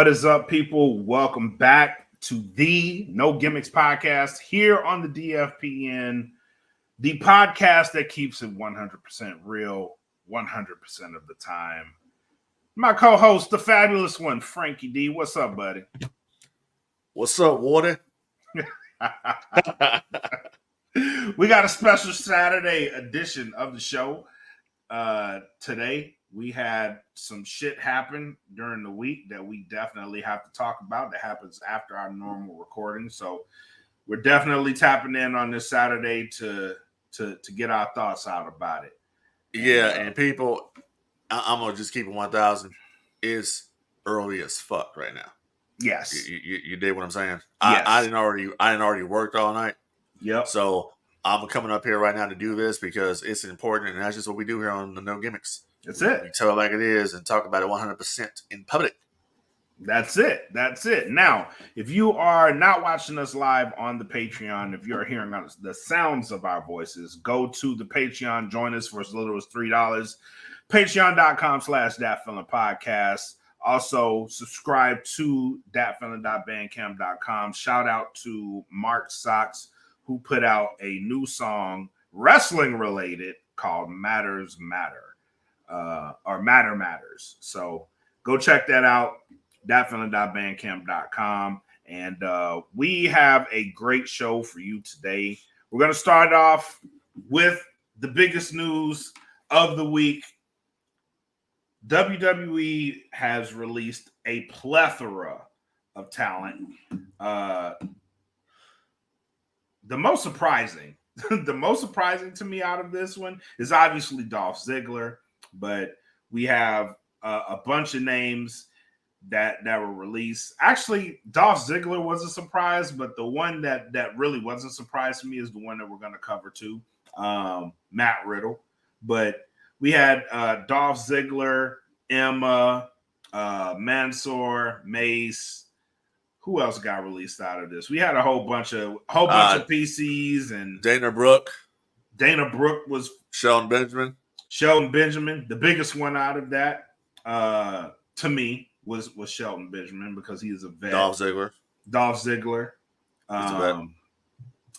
What is up, people? Welcome back to the No Gimmicks podcast here on the DFPN, the podcast that keeps it 100% real 100% of the time. My co-host, the fabulous one, Frankie D. What's up, buddy? What's up, Water? We got a special Saturday edition of the show. Today, we had some shit happen during the week that we definitely have to talk about that happens after our normal recording. So we're definitely tapping in on this Saturday to get our thoughts out about it. And people, I'm gonna just keep it 1,000. It's early as fuck right now. Yes, you did what I'm saying. Yes. I didn't already worked all night. Yep. So I'm coming up here right now to do this because it's important, and that's just what we do here on the No Gimmicks. That's it. We tell it like it is and talk about it 100% in public. That's it. Now, if you are not watching us live on the Patreon, if you're hearing the sounds of our voices, go to the Patreon. Join us for as little as $3. Patreon.com/DatFeelingPodcast. Also, subscribe to datfeeling.bandcamp.com. Shout out to Mark Socks, who put out a new song, wrestling related, called Matters Matter. Or Matter Matters. So go check that out, datfeeling.bandcamp.com. And we have a great show for you today. We're going to start off with the biggest news of the week. WWE has released a plethora of talent. The most surprising to me out of this one is obviously Dolph Ziggler. But we have a bunch of names that were released. Actually, Dolph Ziggler was a surprise, but the one that really wasn't a surprise to me is the one that we're going to cover too, Matt Riddle. But we had Dolph Ziggler, Emma, Mansoor, Mace. Who else got released out of this? We had a whole bunch of PCs and Dana Brooke. Dana Brooke was Shelton Benjamin, the biggest one out of that, to me, was Shelton Benjamin because he is a vet. Dolph Ziggler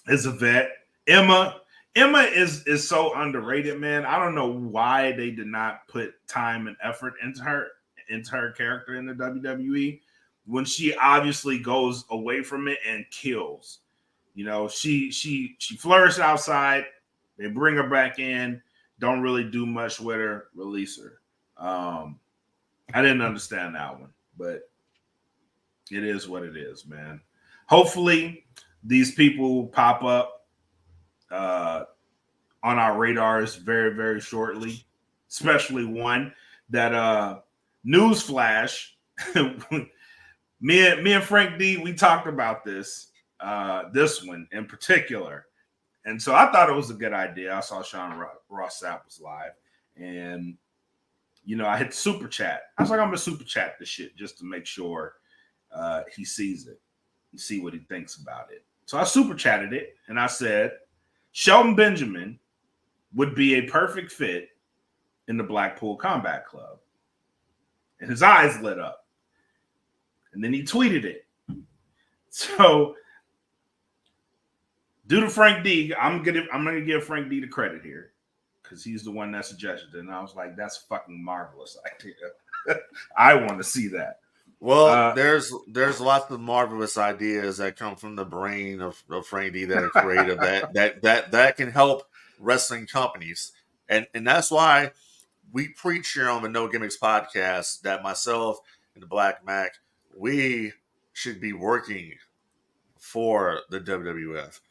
is a vet. Emma is so underrated, man. I don't know why they did not put time and effort into her character in the WWE when she obviously goes away from it and kills. You know, she flourished outside. They bring her back in. Don't really do much with her, release her. I didn't understand that one, but it is what it is, man. Hopefully, these people will pop up on our radars very, very shortly, especially one that newsflash. me and Frank D, we talked about this one in particular. And so I thought it was a good idea. I saw Sean Ross Sapp was live. And, you know, I hit super chat. I was like, I'm going to super chat this shit just to make sure he sees it and see what he thinks about it. So I super chatted it. And I said, Shelton Benjamin would be a perfect fit in the Blackpool Combat Club. And his eyes lit up. And then he tweeted it. So due to Frank D, I'm gonna give Frank D the credit here because he's the one that suggested it. And I was like, that's a fucking marvelous idea. I want to see that. Well, there's lots of marvelous ideas that come from the brain of Frank D that are creative that can help wrestling companies. And that's why we preach here on the No Gimmicks podcast that myself and the Black Mac, we should be working for the WWF.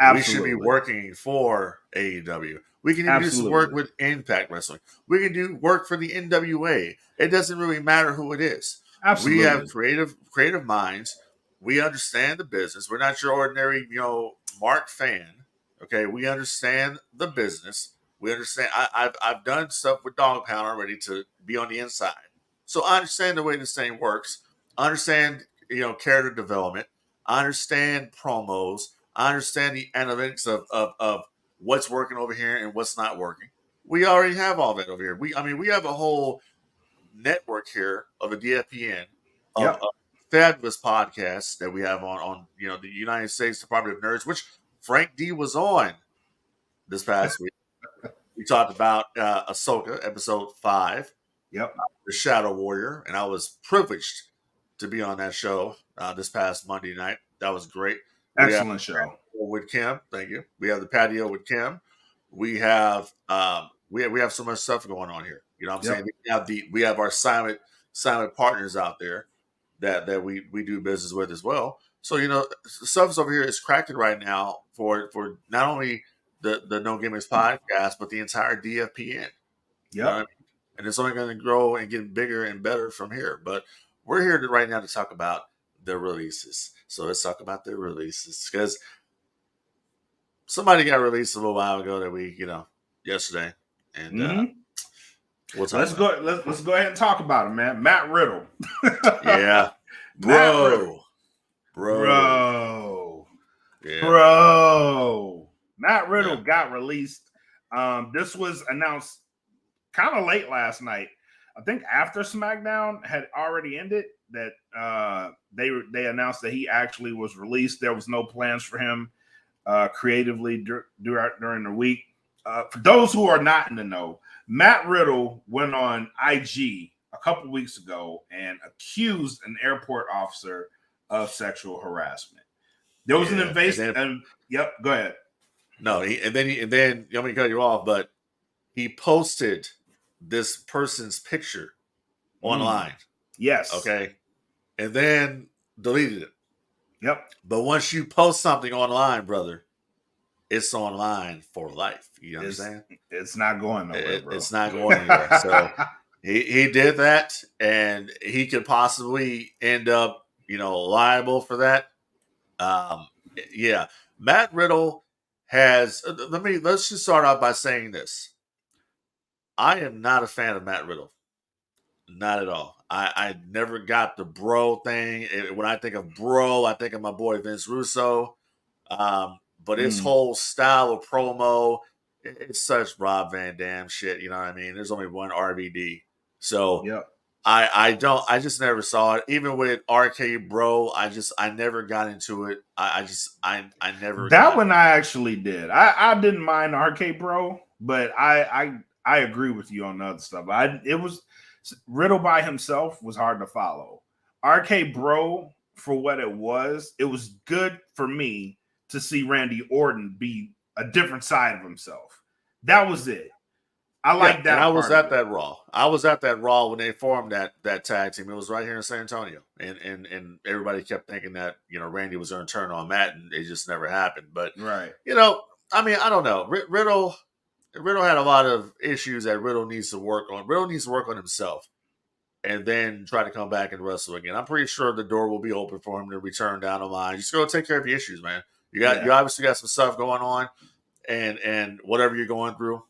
Absolutely. We should be working for AEW. We can even just work with Impact Wrestling. We can do work for the NWA. It doesn't really matter who it is. Absolutely. We have creative minds. We understand the business. We're not your ordinary, Mark fan. Okay, we understand the business. We understand. I've done stuff with Dog Pound already to be on the inside, so I understand the way this thing works. I understand, character development. I understand promos. I understand the analytics of what's working over here and what's not working. We already have all that over here. We have a whole network here of a DFPN of fabulous podcasts that we have on the United States Department of Nerds, which Frank D was on this past week. We talked about Ahsoka episode 5, Yep. The Shadow Warrior, and I was privileged to be on that show this past Monday night. That was great. Excellent show. With Kim, thank you. We have the patio with Kim. We have we have so much stuff going on here. You know what I'm saying? We have our silent partners out there that we do business with as well. So stuff's over here is cracking right now for not only the No Gimmicks podcast, but the entire DFPN. You know what I mean? And it's only going to grow and get bigger and better from here. But we're here right now to talk about the releases. So let's talk about the releases, because somebody got released a little while ago that yesterday, and let's go. Let's go ahead and talk about it, man. Matt Riddle. Yeah, bro. Yeah. Bro. Matt Riddle got released. This was announced kind of late last night. I think after SmackDown had already ended, that they announced that he actually was released. There was no plans for him creatively during the week. For those who are not in the know, Matt Riddle went on IG a couple weeks ago and accused an airport officer of sexual harassment. There was an invasion. Yep, go ahead. No, and then let me cut you off, but he posted this person's picture online. Yes. Okay. And then deleted it. Yep. But once you post something online, brother, it's online for life. You know what I'm saying? It's not going nowhere, bro. It's not going anywhere. So he did that, and he could possibly end up, liable for that. Yeah. Matt Riddle has let's just start off by saying this. I am not a fan of Matt Riddle. Not at all. I never got the bro thing. When I think of bro, I think of my boy Vince Russo. But his whole style of promo, it's such Rob Van Dam shit. You know what I mean? There's only one RVD. So I just never saw it. Even with RK Bro, I never got into it. I never. That one I actually did. I didn't mind RK Bro, but I agree with you on the other stuff. It was Riddle by himself was hard to follow. RK Bro, for what it was good for me to see Randy Orton be a different side of himself. That was it. I like that. And I was at that Raw. I was at that Raw when they formed that tag team. It was right here in San Antonio, and everybody kept thinking that Randy was going to turn on Matt, and it just never happened. But I don't know. Riddle had a lot of issues that Riddle needs to work on. Riddle needs to work on himself, and then try to come back and wrestle again. I'm pretty sure the door will be open for him to return down the line. Just go take care of your issues, man. You obviously got some stuff going on, and whatever you're going through,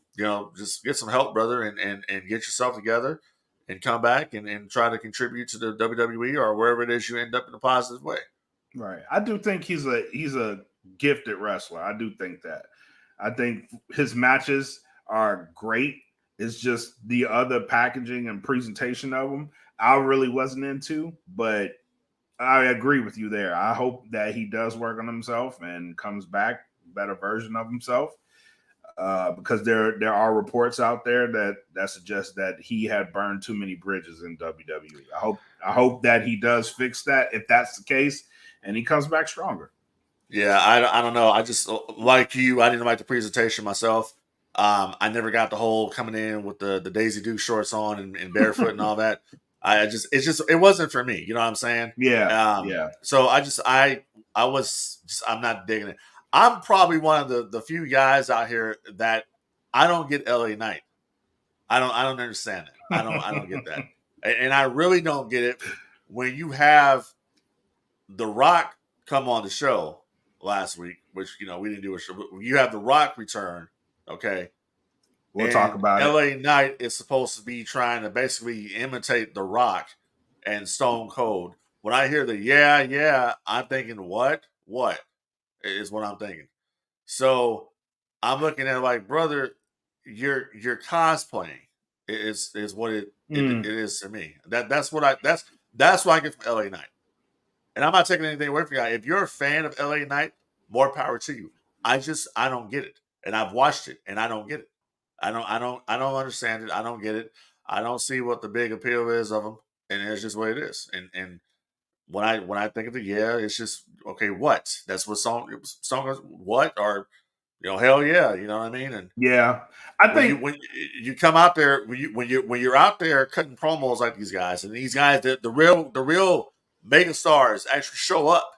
just get some help, brother, and get yourself together and come back and try to contribute to the WWE or wherever it is you end up in a positive way. Right. I do think he's a gifted wrestler. I do think that. I think his matches are great. It's just the other packaging and presentation of them I really wasn't into, but I agree with you there. I hope that he does work on himself and comes back better version of himself, because there are reports out there that suggest that he had burned too many bridges in WWE. I hope that he does fix that if that's the case, and he comes back stronger. Yeah, I don't know. I just, like you, I didn't like the presentation myself. I never got the whole coming in with the Daisy Duke shorts on and barefoot and all that. It wasn't for me. You know what I'm saying? Yeah. So I'm not digging it. I'm probably one of the few guys out here that I don't get LA Knight. I don't understand it. I don't get that. And I really don't get it when you have The Rock come on the show last week, which we didn't do a show. But you have The Rock return, okay? We'll talk about LA Knight is supposed to be trying to basically imitate The Rock and Stone Cold. When I hear the I'm thinking, what is what I'm thinking. So I'm looking at it like, brother, you're cosplaying is what it is to me. That's what I get from LA Knight. And I'm not taking anything away from you. If you're a fan of LA Knight, more power to you. I don't get it. And I've watched it and I don't get it. I don't understand it. I don't get it. I don't see what the big appeal is of them. And it's just what it is. And when I think of it, yeah, it's just okay, what? That's what song is what? Or hell yeah, you know what I mean? And Yeah, I think when you come out there when you're out there cutting promos like these guys, and these guys, the real mega stars actually show up,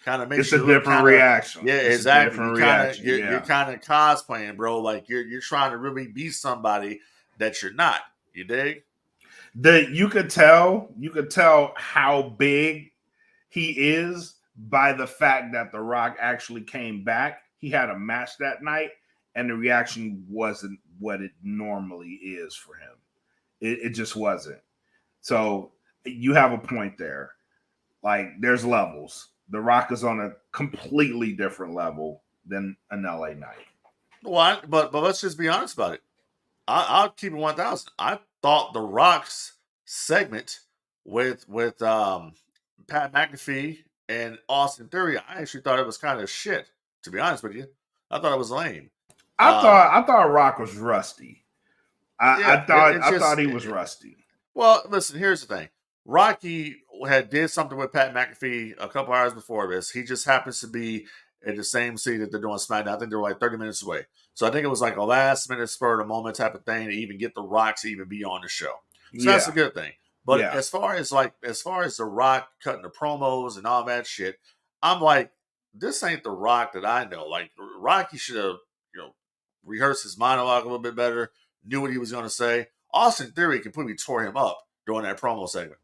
kind of it's makes a you look different kind of, reaction. yeah, It's a exactly. different You kind of reaction. you're Yeah. kind of cosplaying, bro. Like you're trying to really be somebody that you're not. You dig? You could tell how big he is by the fact that The Rock actually came back. He had a match that night, and the reaction wasn't what it normally is for him. It just wasn't. So you have a point there. Like there's levels. The Rock is on a completely different level than an LA Knight. Well, but let's just be honest about it. I'll keep it 1,000. I thought the Rock's segment with Pat McAfee and Austin Theory, I actually thought it was kind of shit. To be honest with you, I thought it was lame. I thought Rock was rusty. Yeah, I thought he was rusty. Well, listen, here's the thing. Rocky had did something with Pat McAfee a couple hours before this. He just happens to be in the same seat that they're doing SmackDown. I think they're like 30 minutes away. So I think it was like a last minute spur of the moment type of thing to even get the Rock to even be on the show. So that's a Yeah. good thing. But Yeah. as far as the Rock cutting the promos and all that shit, I'm like, this ain't the Rock that I know. Like Rocky should have, rehearsed his monologue a little bit better, knew what he was going to say. Austin Theory completely tore him up during that promo segment.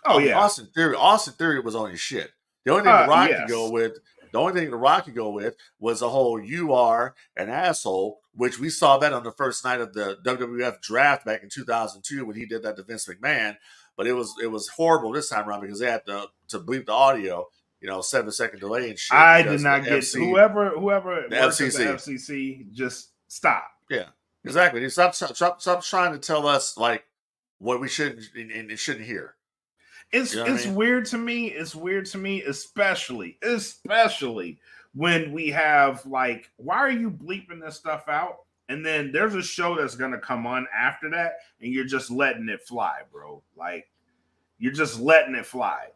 Oh I mean, yeah. Austin Theory was on his shit. The only thing the Rock Yes. could go with, was the whole "you are an asshole," which we saw that on the first night of the WWF draft back in 2002 when he did that to Vince McMahon. But it was horrible this time around because they had to bleep the audio, 7-second delay and shit. I did because not the get FC, whoever the worked FCC. at the FCC just stop. Yeah, exactly. Stop trying to tell us like what we shouldn't and shouldn't hear. It's weird to me. It's weird to me, especially when we have like, why are you bleeping this stuff out? And then there's a show that's gonna come on after that, and you're just letting it fly, bro. Like you're just letting it fly.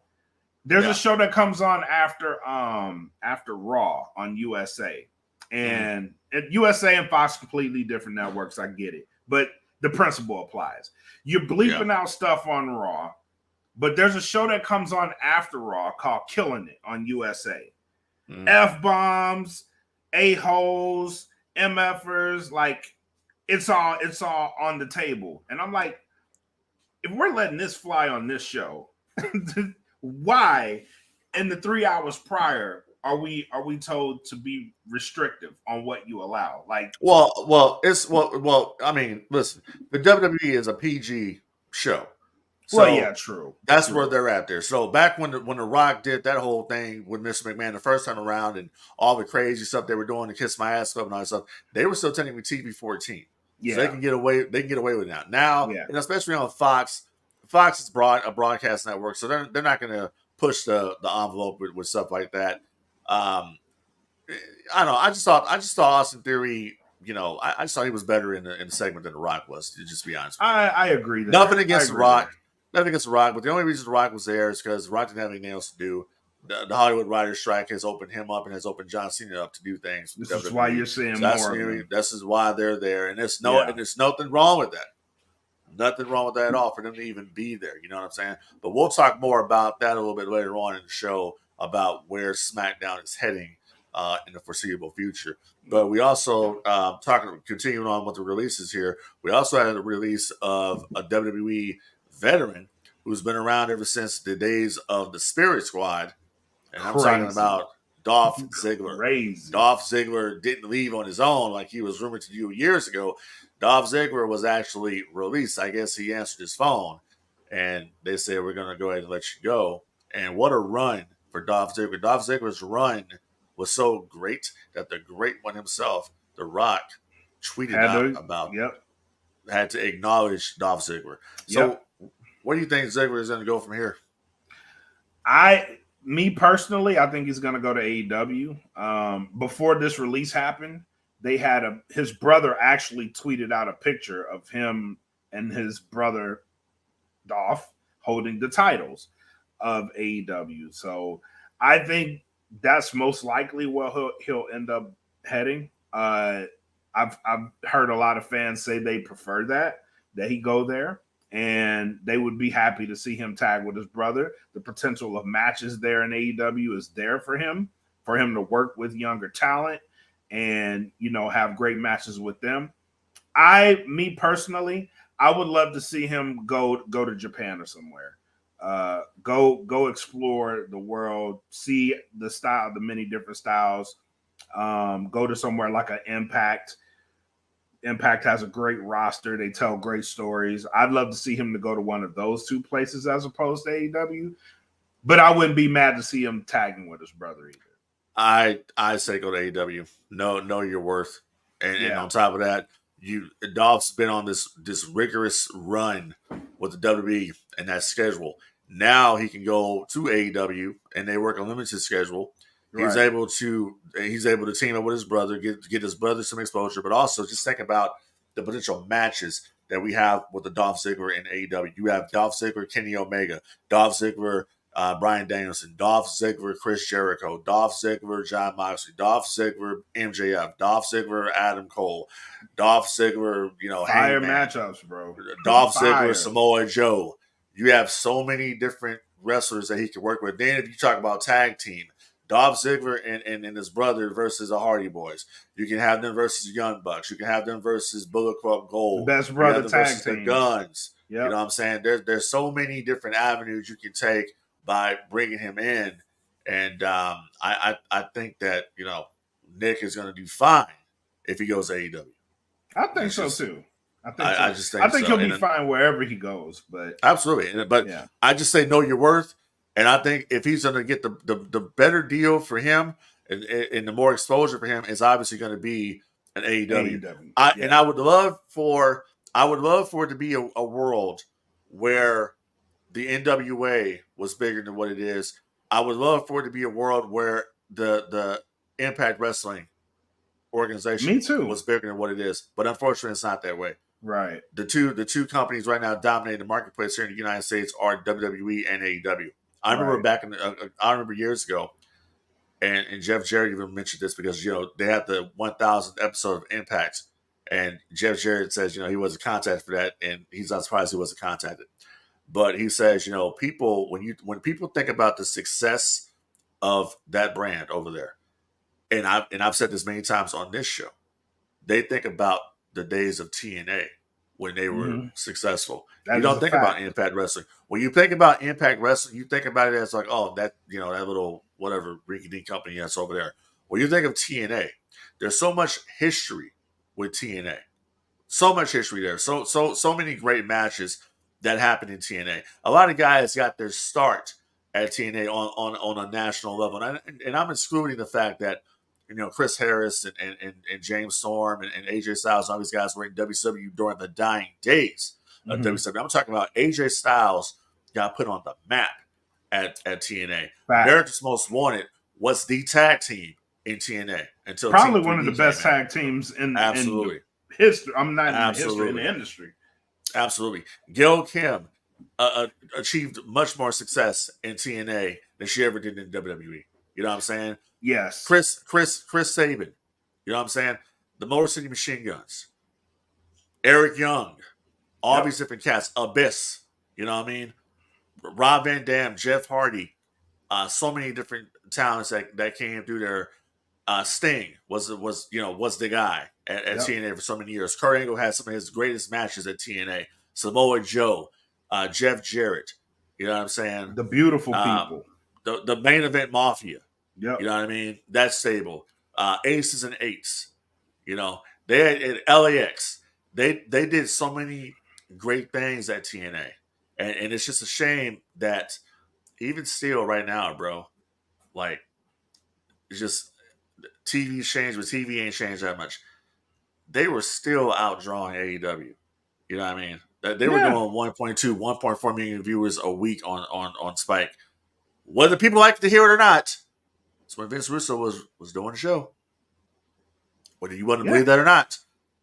There's a show that comes on after Raw on USA. And USA and Fox completely different networks. I get it. But the principle applies. You're bleeping out stuff on Raw, but there's a show that comes on after Raw called Killing It on USA. F-bombs, a-holes, MFers, like it's all on the table. And I'm like, if we're letting this fly on this show, why in the 3 hours prior are we told to be restrictive on what you allow? Like, I mean, listen, the WWE is a PG show. So well, yeah, true. That's where they're at there. So back when the Rock did that whole thing with Mr. McMahon the first time around and all the crazy stuff they were doing to Kiss My Ass Club and all that stuff, they were still technically TV-14. Yeah. So they can get away with it now. Now, and especially on Fox. Fox is a broadcast network, so they're not going to push the envelope with stuff like that. I don't know. I just thought Austin Theory. I just thought he was better in the segment than the Rock was. To just be honest, I agree. Nothing against the Rock. Nothing against the Rock, but the only reason the Rock was there is because Rock didn't have anything else to do. The Hollywood Writers' Strike has opened him up and has opened John Cena up to do things. This is why you're seeing more. This is why they're there, and there's nothing wrong with that. Nothing wrong with that at all for them to even be there. You know what I'm saying? But we'll talk more about that a little bit later on in the show about where SmackDown is heading in the foreseeable future. But we also continuing on with the releases here. We also had a release of a WWE veteran who's been around ever since the days of the Spirit Squad, and I'm talking about Dolph Ziggler. Crazy. Dolph Ziggler didn't leave on his own like he was rumored to do years ago. Dolph Ziggler was actually released. I guess he answered his phone, and they said, we're going to go ahead and let you go. And what a run for Dolph Ziggler. Dolph Ziggler's run was so great that the great one himself, The Rock, tweeted had to acknowledge Dolph Ziggler. So what do you think Ziggler is going to go from here? Me personally, I think he's gonna go to AEW. Before this release happened, they had his brother actually tweeted out a picture of him and his brother Dolph holding the titles of AEW. So I think that's most likely where he'll end up heading. I've heard a lot of fans say they prefer that he go there, and they would be happy to see him tag with his brother. The potential of matches there in AEW is there for him to work with younger talent and have great matches with them. Me personally, I would love to see him go to Japan or somewhere. Go explore the world, see the many different styles. Go to somewhere like an Impact. Impact has a great roster. They tell great stories. I'd love to see him to go to one of those two places as opposed to AEW. But I wouldn't be mad to see him tagging with his brother either. I say go to AEW. Know your worth, and on top of that, Dolph's been on this rigorous run with the WWE and that schedule. Now he can go to AEW and they work a limited schedule. He's able to team up with his brother, get his brother some exposure, but also just think about the potential matches that we have with the Dolph Ziggler in AEW. You have Dolph Ziggler, Kenny Omega, Dolph Ziggler, Bryan Danielson, Dolph Ziggler, Chris Jericho, Dolph Ziggler, John Moxley, Dolph Ziggler, MJF, Dolph Ziggler, Adam Cole, Dolph Ziggler, fire matchups, bro. Dolph Ziggler, Samoa Joe. You have so many different wrestlers that he can work with. Then if you talk about tag team, Dolph Ziggler and his brother versus the Hardy Boys. You can have them versus the Young Bucks. You can have them versus Bullet Club Gold. The best brother tag team. The Guns. Yep. You know what I'm saying? There's so many different avenues you can take by bringing him in. And I think that, Nick is going to do fine if he goes to AEW. I think so too. I think he'll be fine wherever he goes. But absolutely. But I just say know your worth. And I think if he's going to get the better deal for him and the more exposure for him is obviously going to be an AEW. And I would love for it to be a world where the NWA was bigger than what it is. I would love for it to be a world where the Impact Wrestling organization was bigger than what it is. But unfortunately, it's not that way. Right. The two companies right now dominating the marketplace here in the United States are WWE and AEW. I remember I remember years ago, and Jeff Jarrett even mentioned this because they had the 1,000th episode of Impact, and Jeff Jarrett says he wasn't contacted for that, and he's not surprised he wasn't contacted. But he says people when people think about the success of that brand over there, and I've said this many times on this show, they think about the days of TNA when they were successful. You don't think about Impact Wrestling. When you think about Impact Wrestling, you think about it as like, oh, that that little whatever rinky-dink company that's over there. When you think of TNA, there's so much history with TNA. So much history there. So many great matches that happened in TNA. A lot of guys got their start at TNA on a national level. And I'm excluding the fact that Chris Harris and James Storm and AJ Styles and all these guys were in WCW during the dying days of WCW. I'm talking about AJ Styles got put on the map at TNA. America's Most Wanted was the tag team in TNA until probably one of the best tag teams in history. I'm not in history in the industry. Absolutely. Gail Kim achieved much more success in TNA than she ever did in WWE. You know what I'm saying? Yes. Chris Sabin. You know what I'm saying? The Motor City Machine Guns. Eric Young. All these different cats. Abyss. You know what I mean? Rob Van Dam, Jeff Hardy. So many different talents that came through there. Sting was the guy at TNA for so many years. Kurt Angle had some of his greatest matches at TNA. Samoa Joe, Jeff Jarrett. You know what I'm saying? The beautiful people. The main event Mafia. Yep. You know what I mean? That stable. Aces and Eights. They had at LAX. They did so many great things at TNA. And it's just a shame that even still right now, bro, like it's just TV's changed, but TV ain't changed that much. They were still outdrawing AEW. You know what I mean? They were doing 1.2, 1.4 million viewers a week on Spike whether people like to hear it or not, it's when Vince Russo was doing the show. Whether you want to believe that or not,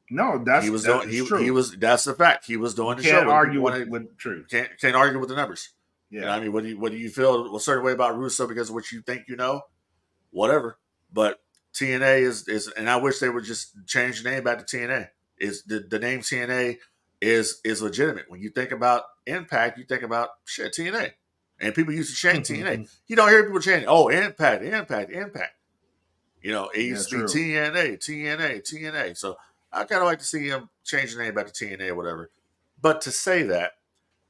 No, he was doing. He true. was. That's the fact. He was doing You the show. can't Whether argue people want to with truth. can't argue with the numbers. Yeah. You know, I mean, whether you feel a certain way about Russo because of what you think you know, whatever. But TNA is, and I wish they would just change the name back to TNA. Is the name TNA is legitimate. When you think about Impact, you think about shit TNA, and people used to chant TNA. You don't hear people chanting, "Oh, Impact, Impact, Impact." You know, it used to be TNA, TNA, TNA. So I kind of like to see him change the name back to TNA or whatever. But to say that,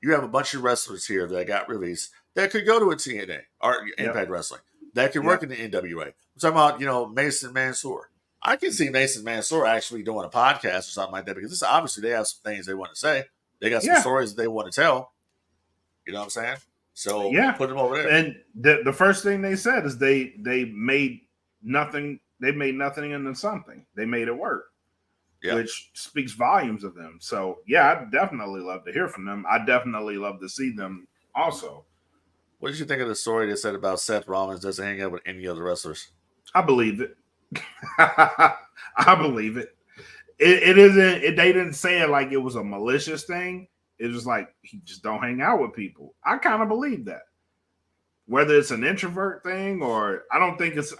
you have a bunch of wrestlers here that got released that could go to a TNA or Impact Wrestling that could work in the NWA. I'm talking about, you know, Mason Mansoor. I can see Mason Mansoor actually doing a podcast or something like that because this obviously they have some things they want to say. They got some stories they want to tell. You know what I'm saying? So put them over there. And the first thing they said is they made nothing. They made nothing into something. They made it work. Which speaks volumes of them. So, yeah, I'd definitely love to hear from them. I definitely love to see them also. What did you think of the story they said about Seth Rollins doesn't hang out with any other wrestlers? I believe it. I believe it. It isn't. They didn't say it like it was a malicious thing. It was like he just don't hang out with people. I kind of believe that. Whether it's an introvert thing or I don't think it's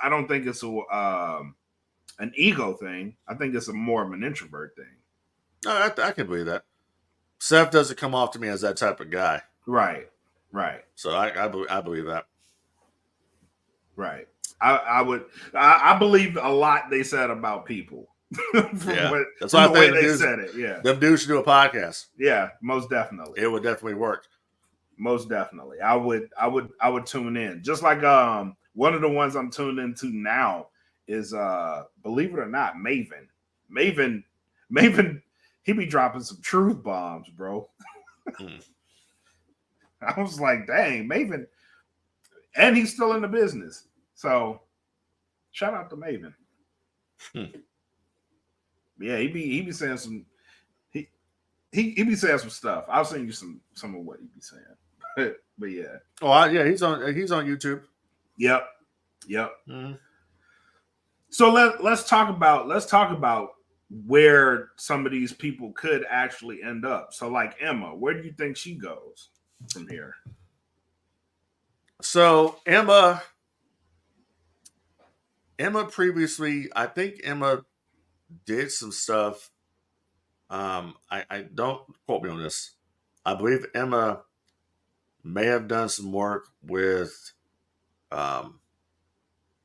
an ego thing. I think it's more of an introvert thing. No, I can believe that. Seth doesn't come off to me as that type of guy. Right. So I believe that. Right. I believe a lot they said about people. That's why I think they said it. Yeah. Them dudes should do a podcast. Yeah, most definitely. It would definitely work. Most definitely. I would tune in. Just like one of the ones I'm tuned into now is believe it or not, Maven, he be dropping some truth bombs, bro. I was like, dang, Maven. And he's still in the business. So shout out to Maven. Yeah, he be saying some he be saying some stuff. I'll send you some of what he be saying. But yeah. Oh yeah, he's on YouTube. Yep. Mm-hmm. So let's talk about where some of these people could actually end up. So like Emma, where do you think she goes from here? So Emma previously, I think Emma did some stuff. I don't quote me on this. I believe Emma may have done some work with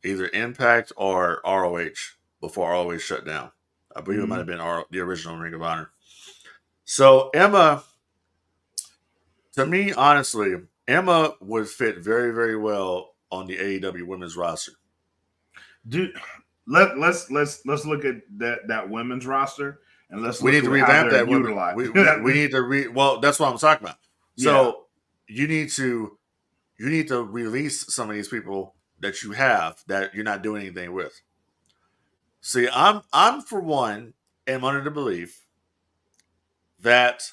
either Impact or ROH before ROH shut down. I believe it might have been the original Ring of Honor. So Emma, to me, honestly, Emma would fit very, very well on the AEW women's roster. Dude, let's look at that women's roster and we need to revamp that. We need to well, that's what I'm talking about. So you need to release some of these people that you have that you're not doing anything with. See, I'm for one am under the belief that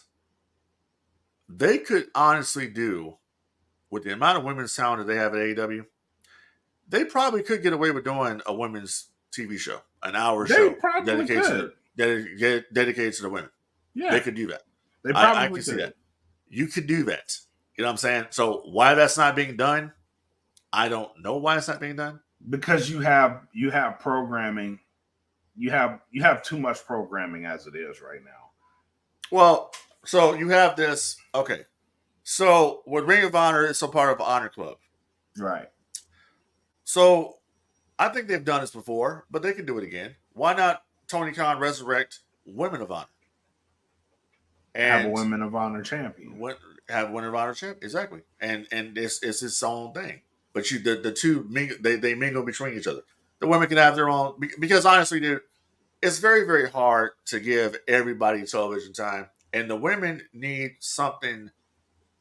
they could honestly do with the amount of women's talent that they have at AEW, they probably could get away with doing a women's TV show, an hour show dedicated to the women. Yeah, they could do that. They probably I can see that. You could do that. You know what I'm saying? So why that's not being done, I don't know why it's not being done. Because you have programming, you have too much programming as it is right now. Well, so you have this. Okay, so with Ring of Honor, it's a part of Honor Club, right? So I think they've done this before, but they can do it again. Why not Tony Khan resurrect Women of Honor and have a Women of Honor champion? Have Women of Honor champion, exactly. And it's its own thing. But the two they mingle between each other. The women can have their own, because honestly, dude, it's very, very hard to give everybody television time, and the women need something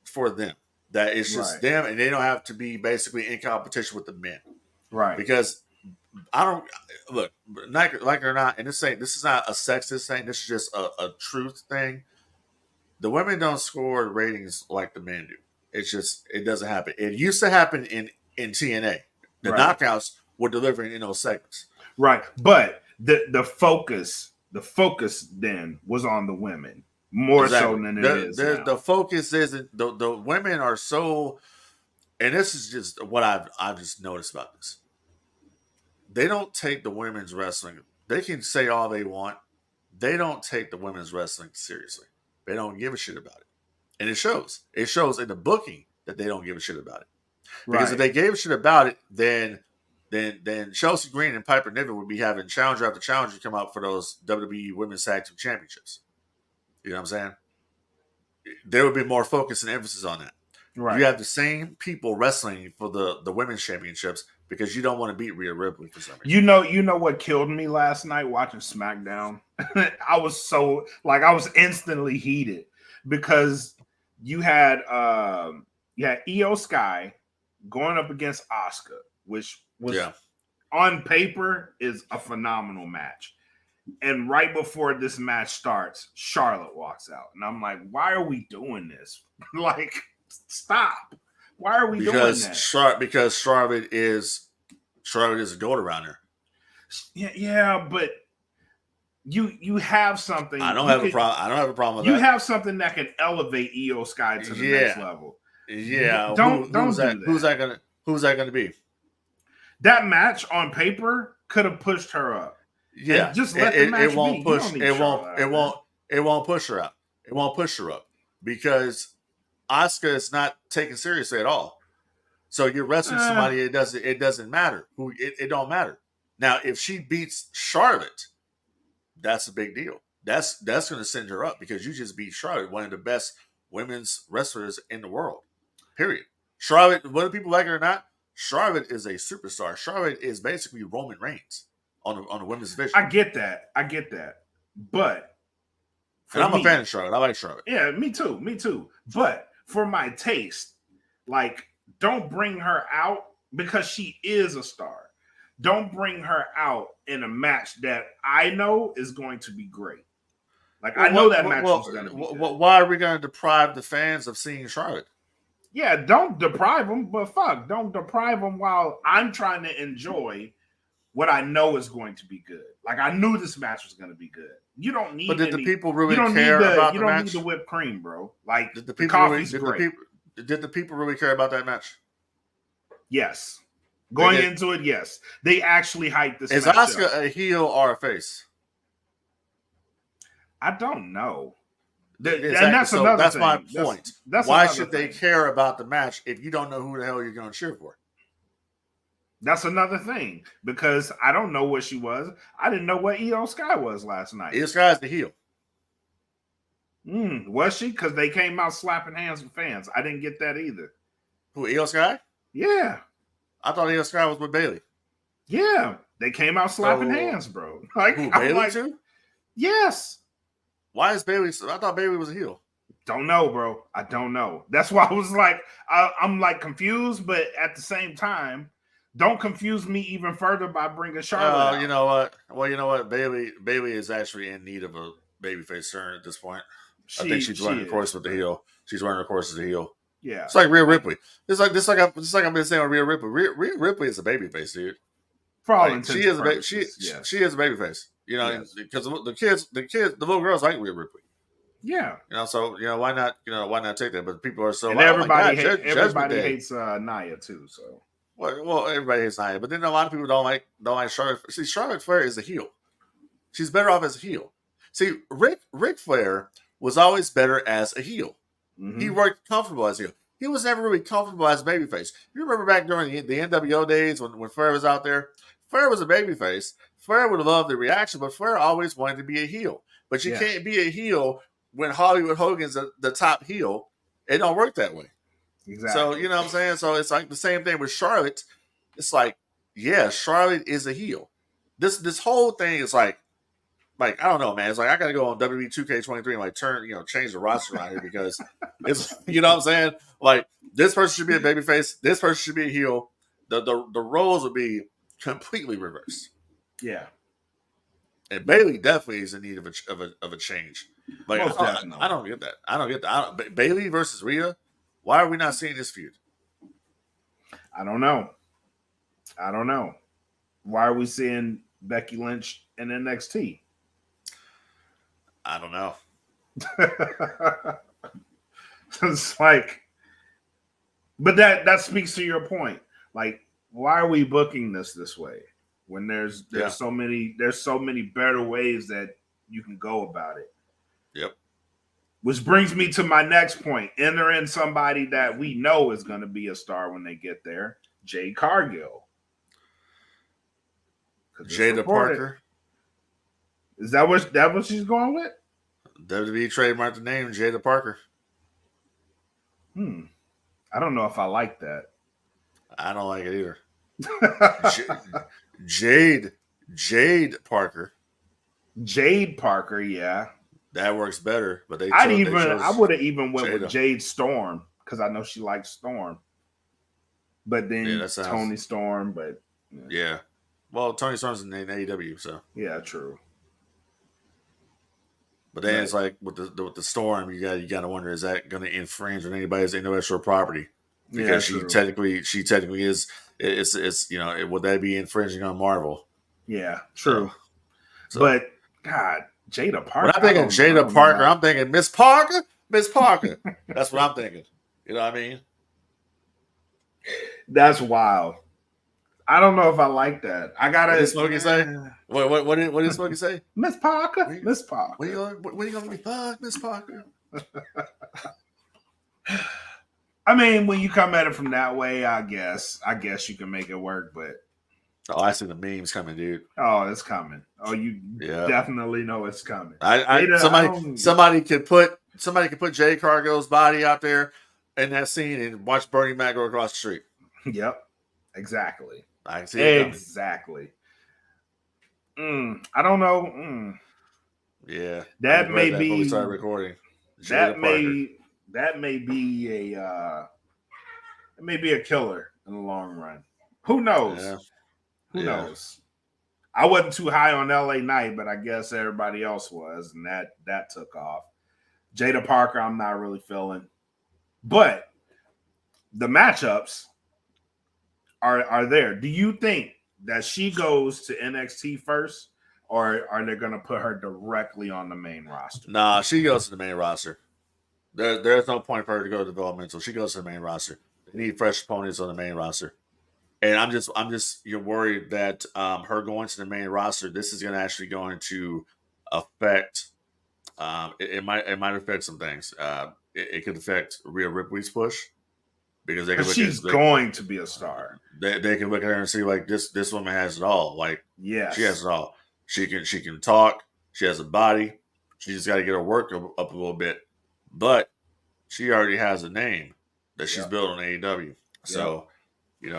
for them that is just them, and they don't have to be basically in competition with the men, right? Because I don't look like it or not, and this is not a sexist thing. This is just a truth thing. The women don't score ratings like the men do. It's just, it doesn't happen. It used to happen in in TNA. The Right. knockouts were delivering in those segments. Right. But the focus then was on the women more so Exactly. than it is The now. focus isn't the women are so, and this is just what I've just noticed about this. They don't take the women's wrestling. They can say all they want. They don't take the women's wrestling seriously. They don't give a shit about it. And it shows. It shows in the booking that they don't give a shit about it. Because if Right. they gave a shit about it, then Chelsea Green and Piper Niven would be having challenger after challenger come out for those WWE Women's Tag Team Championships. You know what I'm saying? There would be more focus and emphasis on that. Right. You have the same people wrestling for the women's championships because you don't want to beat Rhea Ripley for some reason. You know what killed me last night watching SmackDown? I was so I was instantly heated because you had Io Sky going up against Asuka, which was on paper is a phenomenal match. And right before this match starts, Charlotte walks out. And I'm like, why are we doing this? Like, stop. Why are we doing that? Because Charlotte is a goat around her. Yeah, but you have something. I don't have a problem with that. You have something that can elevate Io Sky to the next level. Yeah. Don't do that. Who's that gonna be? That match on paper could have pushed her up. Yeah, and just let the match it won't be. push. It won't push her up. It won't push her up because Asuka is not taken seriously at all. So you're wrestling somebody. It doesn't matter. It don't matter. Now, if she beats Charlotte, that's a big deal. That's going to send her up because you just beat Charlotte, one of the best women's wrestlers in the world. Period. Charlotte, whether people like it or not, Charlotte is a superstar. Charlotte is basically Roman Reigns on the women's division. I get that. But and I'm a fan of Charlotte. I like Charlotte. Yeah, me too. But for my taste, don't bring her out because she is a star. Don't bring her out in a match that I know is going to be great. I know that match is going to be good. Why are we going to deprive the fans of seeing Charlotte? Yeah, don't deprive them, but don't deprive them while I'm trying to enjoy what I know is going to be good. I knew this match was going to be good. You don't need. But did the people really care about the match? You don't need the whipped cream, bro. Did the coffee's great. Did the people really care about that match? Yes. Going into it, yes. They actually hyped this match. Is Asuka a heel or a face? I don't know. Exactly. And that's another that's thing. my point. That's why should they care about the match if you don't know who the hell you're going to cheer for? That's another thing because I don't know what she was. I didn't know what Io Sky was last night. Io Sky is the heel. Was she? Because they came out slapping hands with fans. I didn't get that either. Who, Io Sky? Yeah. I thought Io Sky was with Bayley. Yeah. They came out slapping hands, bro. Who, Bayley too? Yes. Why is Bayley? I thought Bayley was a heel. Don't know, bro. I don't know. That's why I was I'm confused, but at the same time, don't confuse me even further by bringing Charlotte out. You know what? Well, you know what? Bayley is actually in need of a babyface turn at this point. I think she's running the course with the heel. She's running the course as a heel. Yeah, it's like Rhea Ripley. It's like I've been saying with Rhea Ripley. Rhea Ripley is a babyface, dude. For all intents and purposes, she is a babyface. You know, because the little girls like Rhea Ripley. Yeah, so why not take that? But people are so. And everybody hates Nia too. So. Well, everybody hates Nia, but then a lot of people don't like Charlotte. See, Charlotte Flair is a heel. She's better off as a heel. See, Ric Flair was always better as a heel. Mm-hmm. He worked comfortable as a heel. He was never really comfortable as a babyface. You remember back during the NWO days when Flair was out there? Flair was a babyface. Flair would have loved the reaction, but Flair always wanted to be a heel. But you can't be a heel when Hollywood Hogan's the top heel. It don't work that way. Exactly. So, you know what I'm saying? So it's like the same thing with Charlotte. It's like, yeah, Charlotte is a heel. This whole thing is like I don't know, man. It's like I gotta go on WWE 2K23 and change the roster around here because it's you know what I'm saying? Like this person should be a babyface, this person should be a heel. The roles would be completely reversed. Yeah. And Bayley definitely is in need of a change. Like I don't get that. Bayley versus Rhea. Why are we not seeing this feud? I don't know. I don't know. Why are we seeing Becky Lynch in NXT? I don't know. It's like, but that speaks to your point. Like, why are we booking this way when there's Yeah. so many better ways that you can go about it? Yep. Which brings me to my next point. Enter in somebody that we know is going to be a star when they get there. Jade Cargill. Jada Parker. Is that what she's going with? WWE trademarked the name Jada Parker. I don't know if I like that. I don't like it either. Jade Parker. Jade Parker, yeah. That works better, but I would have even went Jada. with Jade Storm because I know she likes Storm. But then Tony Storm, but yeah. Well, Tony Storm's in AEW, so yeah, true. But then it's like with the Storm, you got to wonder, is that going to infringe on anybody's intellectual property? Because she technically is. It's would that be infringing on Marvel? Yeah, true. So, but God, Jada Parker. When I'm thinking Jada Parker, I'm thinking Miss Parker. That's what I'm thinking. You know what I mean? That's wild. I don't know if I like that. I gotta. What did Smokey say? What did Smokey say? Miss Parker. Miss Parker. When you gonna be fucked, Miss Parker? I mean, when you come at it from that way, I guess you can make it work. But I see the memes coming, dude. Oh, it's coming. Oh, you definitely know it's coming. Somebody could put Jade Cargill's body out there in that scene and watch Bernie Mac go across the street. Yep, exactly. I see it exactly. I don't know. Yeah, that may be. Before we start recording. That may be a killer in the long run. Who knows? Yeah. Who knows? I wasn't too high on LA Knight, but I guess everybody else was, and that took off. Jada Parker, I'm not really feeling, but the matchups are there. Do you think that she goes to NXT first, or are they going to put her directly on the main roster? Nah, she goes to the main roster. There's no point for her to go to developmental. She goes to the main roster. They need fresh opponents on the main roster. And I'm just you're worried that her going to the main roster, this is actually going to affect. It might affect some things. It could affect Rhea Ripley's push because she's going to be a star. They can look at her and see like this woman has it all. Like yes, she has it all. She can talk. She has a body. She just got to get her work up a little bit. But she already has a name that she's built on AEW. So.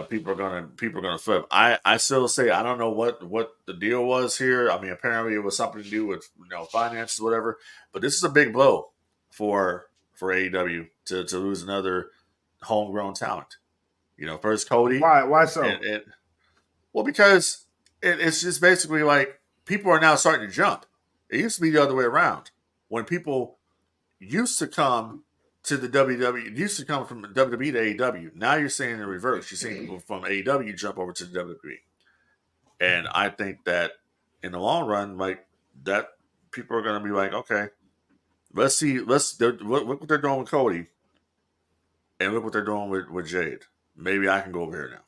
People are gonna flip. I still say I don't know what the deal was here. I mean, apparently it was something to do with finances, whatever. But this is a big blow for AEW to lose another homegrown talent. First Cody. Why so? Well, because it's just basically like people are now starting to jump. It used to be the other way around when people used to come to the WWE. It used to come from WWE to AEW. Now you're seeing the reverse. You're seeing people from AEW jump over to the WWE. And I think that in the long run, like that, people are going to be like, okay, let's see. Look what they're doing with Cody, and look what they're doing with Jade. Maybe I can go over here now.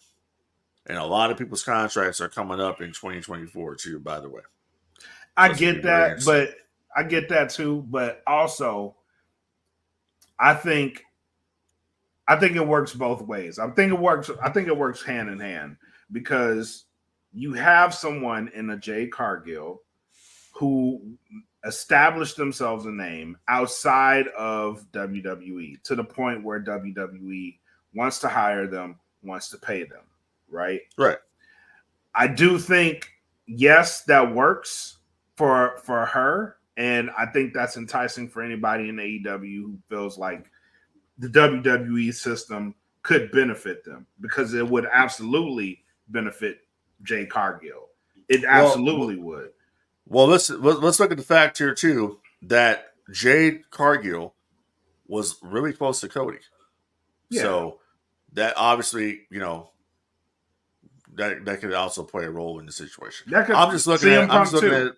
And a lot of people's contracts are coming up in 2024 too. By the way, I get that, but I get that too. But also, I think it works both ways. I think it works hand in hand because you have someone in a Jade Cargill who established themselves a name outside of WWE to the point where WWE wants to hire them, wants to pay them, right? Right. I do think, yes, that works for her. And I think that's enticing for anybody in AEW who feels like the WWE system could benefit them because it would absolutely benefit Jade Cargill. It absolutely would. Well, let's look at the fact here too that Jade Cargill was really close to Cody. Yeah. So that obviously, that could also play a role in the situation. That could I'm just looking CM at I'm Punk just looking too. at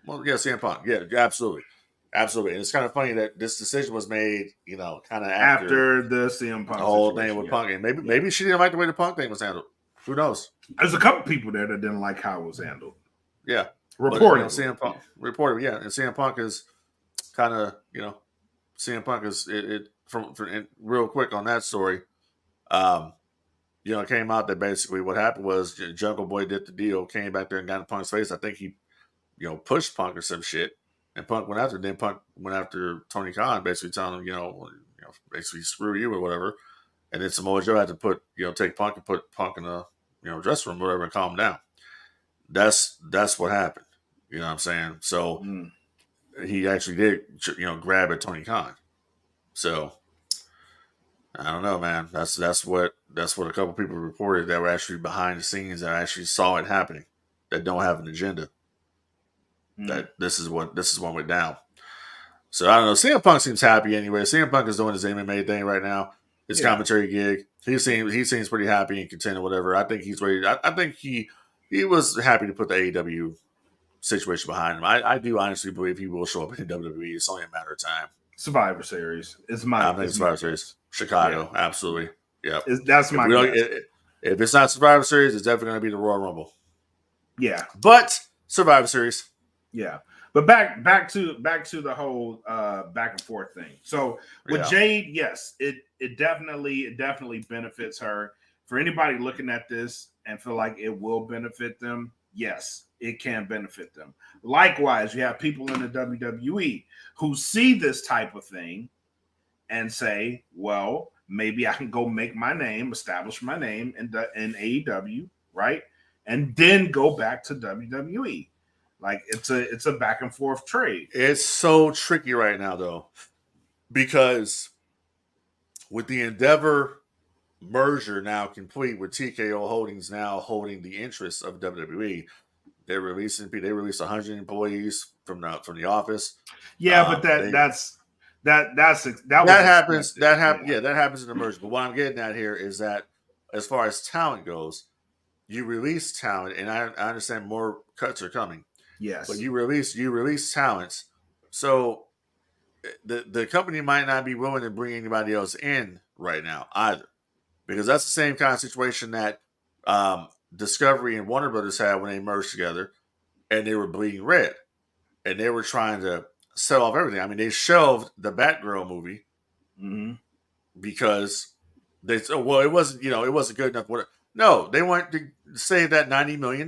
well, yeah, CM Punk. Yeah, absolutely. Absolutely. And it's kind of funny that this decision was made, kind of after After the CM the Punk whole thing situation. with Yeah. Punk. And maybe Yeah. maybe she didn't like the way the Punk thing was handled. Who knows? There's a couple people there that didn't like how it was handled. Yeah. Reportedly. CM Punk reported, yeah. And CM Punk is kind of, CM Punk is from real quick on that story. It came out that basically what happened was Jungle Boy did the deal, came back there and got in Punk's face. I think he, pushed Punk or some shit, and Punk went after. Then Punk went after Tony Khan, basically telling him, basically screw you or whatever. And then Samoa Joe had to take Punk and put Punk in a, dressing room, or whatever, and calm him down. That's what happened. You know what I'm saying? So he actually did, grab at Tony Khan. So I don't know, man. That's what a couple people reported that were actually behind the scenes that actually saw it happening, that don't have an agenda. That this is what went down. So I don't know. CM Punk seems happy anyway. CM Punk is doing his MMA thing right now. His commentary gig. He seems pretty happy and content or whatever. I think he's ready. I think he was happy to put the AEW situation behind him. I do honestly believe he will show up in WWE. It's only a matter of time. Survivor Series. I think Survivor Series. Chicago, absolutely. Yeah, that's my guess. If it's not Survivor Series, it's definitely going to be the Royal Rumble. Yeah, but Survivor Series. Yeah, but back to the whole back and forth thing. So with Jade, yes, it definitely benefits her. For anybody looking at this and feel like it will benefit them, yes, it can benefit them. Likewise, you have people in the WWE who see this type of thing and say, well, maybe I can go make my name, establish my name in AEW, right? And then go back to WWE. Like it's a back and forth trade. It's so tricky right now, though, because with the Endeavor merger now complete, with TKO Holdings now holding the interests of WWE, they released 100 employees from the office. Yeah, but that happens. That happens. Yeah, that happens in the merger. But what I'm getting at here is that as far as talent goes, you release talent, and I understand more cuts are coming. Yes, but you release talents, so the company might not be willing to bring anybody else in right now either, because that's the same kind of situation that Discovery and Warner Brothers had when they merged together, and they were bleeding red, and they were trying to sell off everything. I mean, they shelved the Batgirl movie because they said, well, it wasn't good enough. No, they wanted to save that $90 million.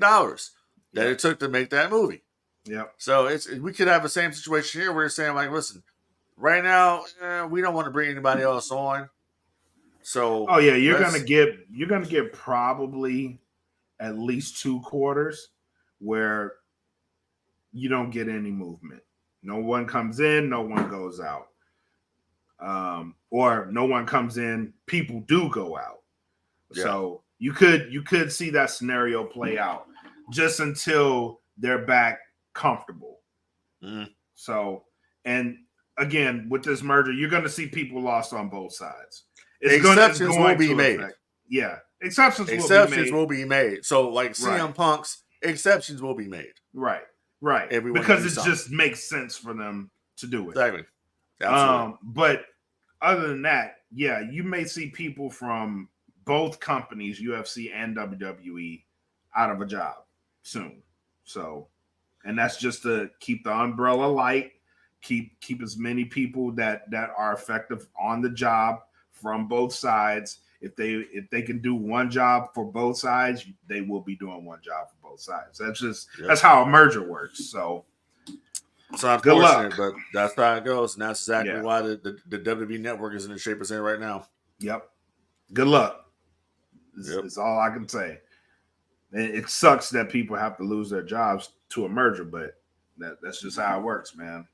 That it took to make that movie. Yeah. So we could have the same situation here where they're saying, like, listen, right now we don't want to bring anybody else on. So you're gonna get probably at least 2 quarters where you don't get any movement. No one comes in, no one goes out. Or no one comes in, people do go out. Yeah. So you could see that scenario play out just until they're back comfortable. So, and again, with this merger, you're going to see people lost on both sides. Exceptions will be made. Yeah, exceptions will be made. So, like CM Punk's exceptions will be made. Right. Because it just makes sense for them to do it. Exactly. Absolutely. But other than that, yeah, you may see people from both companies, UFC and WWE, out of a job soon. So, and that's just to keep the umbrella light, keep as many people that are effective on the job from both sides. If they can do one job for both sides, they will be doing one job for both sides. That's how a merger works. So it's unfortunate, but that's how it goes, and that's exactly why the WWE network is in the shape it's in right now. Yep. Good luck. Is all I can say. It sucks that people have to lose their jobs to a merger, but that's just how it works, man.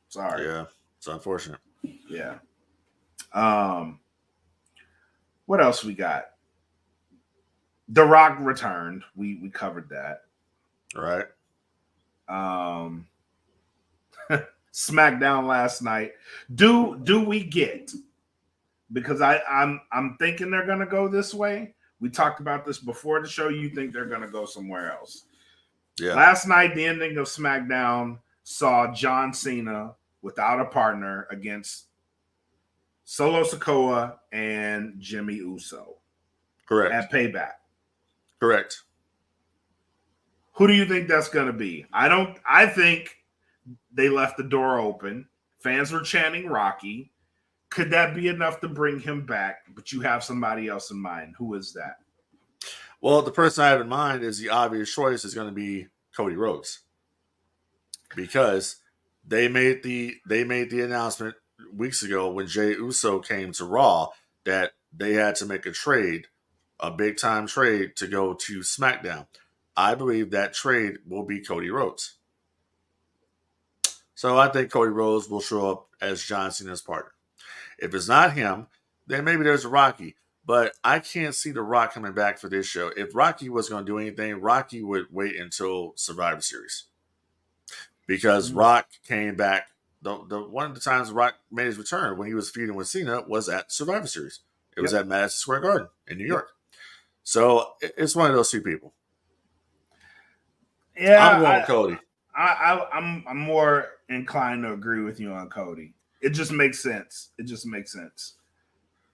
Sorry. Yeah, it's unfortunate. Yeah. What else we got? The Rock returned. We covered that. All right. SmackDown last night. Do we get? Because I'm thinking they're gonna go this way. We talked about this before the show. You think they're going to go somewhere else. Yeah. Last night, the ending of SmackDown saw John Cena without a partner against Solo Sikoa and Jimmy Uso. Correct. At Payback. Correct. Who do you think that's going to be? I think they left the door open. Fans were chanting Rocky. Could that be enough to bring him back? But you have somebody else in mind. Who is that? Well, the person I have in mind is the obvious choice is going to be Cody Rhodes, because they made the announcement weeks ago when Jey Uso came to Raw that they had to make a big time trade to go to SmackDown. I believe that trade will be Cody Rhodes. So I think Cody Rhodes will show up as John Cena's partner. If it's not him, then maybe there's a Rocky. But I can't see The Rock coming back for this show. If Rocky was going to do anything, Rocky would wait until Survivor Series. Because Rock came back. One of the times Rock made his return when he was feuding with Cena was at Survivor Series. It was at Madison Square Garden in New York. So it's one of those two people. Yeah, I'm going with Cody. I'm more inclined to agree with you on Cody. It just makes sense.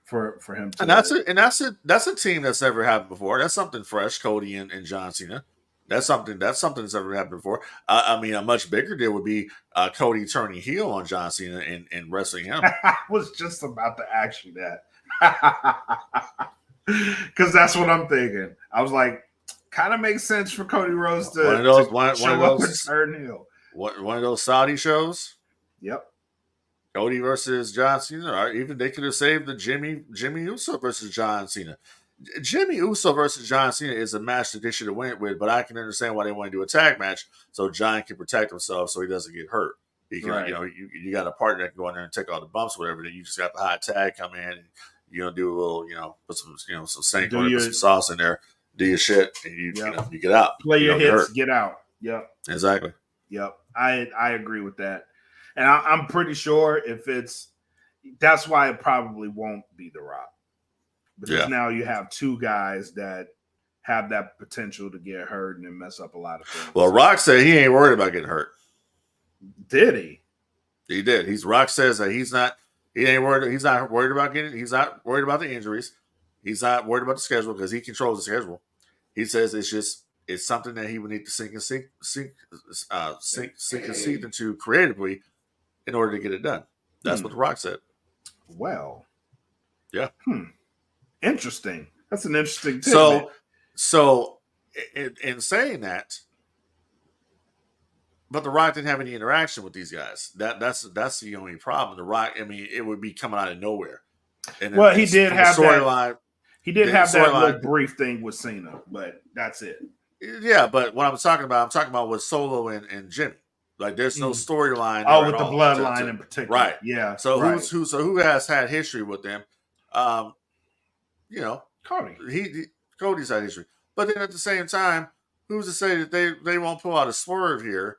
For him to, and that's a team that's never happened before. That's something fresh, Cody and John Cena. That's something that's never happened before. I mean, a much bigger deal would be Cody turning heel on John Cena and wrestling him. I was just about to ask you that. Because that's what I'm thinking. I was like, kind of makes sense for Cody Rhodes to show up and turn heel. One of those Saudi shows? Yep. Cody versus John Cena, or even they could have saved the Jimmy Uso versus John Cena. Jimmy Uso versus John Cena is a match that they should have went with, but I can understand why they want to do a tag match so John can protect himself so he doesn't get hurt. He can, right. You got a partner that can go in there and take all the bumps, whatever. Then you just got the hot tag come in and do a little, put some some stank on it, put some sauce in there, do your shit, and you get out. Play your hits, get out. Yep. Exactly. Yep. I agree with that. And I'm pretty sure that's why it probably won't be The Rock. Because now you have two guys that have that potential to get hurt and then mess up a lot of things. Well, Rock said he ain't worried about getting hurt. Did he? He did. Rock says that he's not worried about the injuries. He's not worried about the schedule because he controls the schedule. He says it's something that he would need to sink his teeth into creatively in order to get it done. That's what The Rock said. Well. Yeah. Interesting. That's an interesting tidbit. So in saying that, but The Rock didn't have any interaction with these guys. That's the only problem. The Rock, I mean, it would be coming out of nowhere. And he did have that. He did have that little brief thing with Cena, but that's it. Yeah, but what I'm talking about was Solo and Jimmy. Like, there's no storyline. Oh, with the bloodline in particular, right? Yeah. So who has had history with them? Cody. Cody's had history, but then at the same time, who's to say that they won't pull out a swerve here?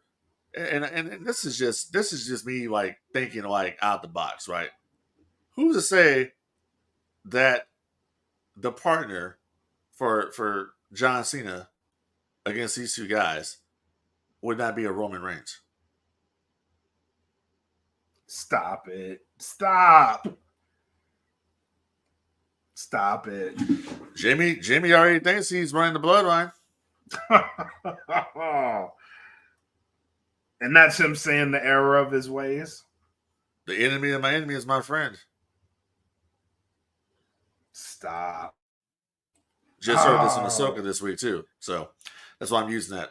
And this is just me like thinking like out the box, right? Who's to say that the partner for John Cena against these two guys would not be a Roman Reigns? Stop it. Stop it. Jimmy already thinks he's running the bloodline. And that's him saying the error of his ways. The enemy of my enemy is my friend. Stop. Just heard this on Ahsoka this week too. So that's why I'm using that.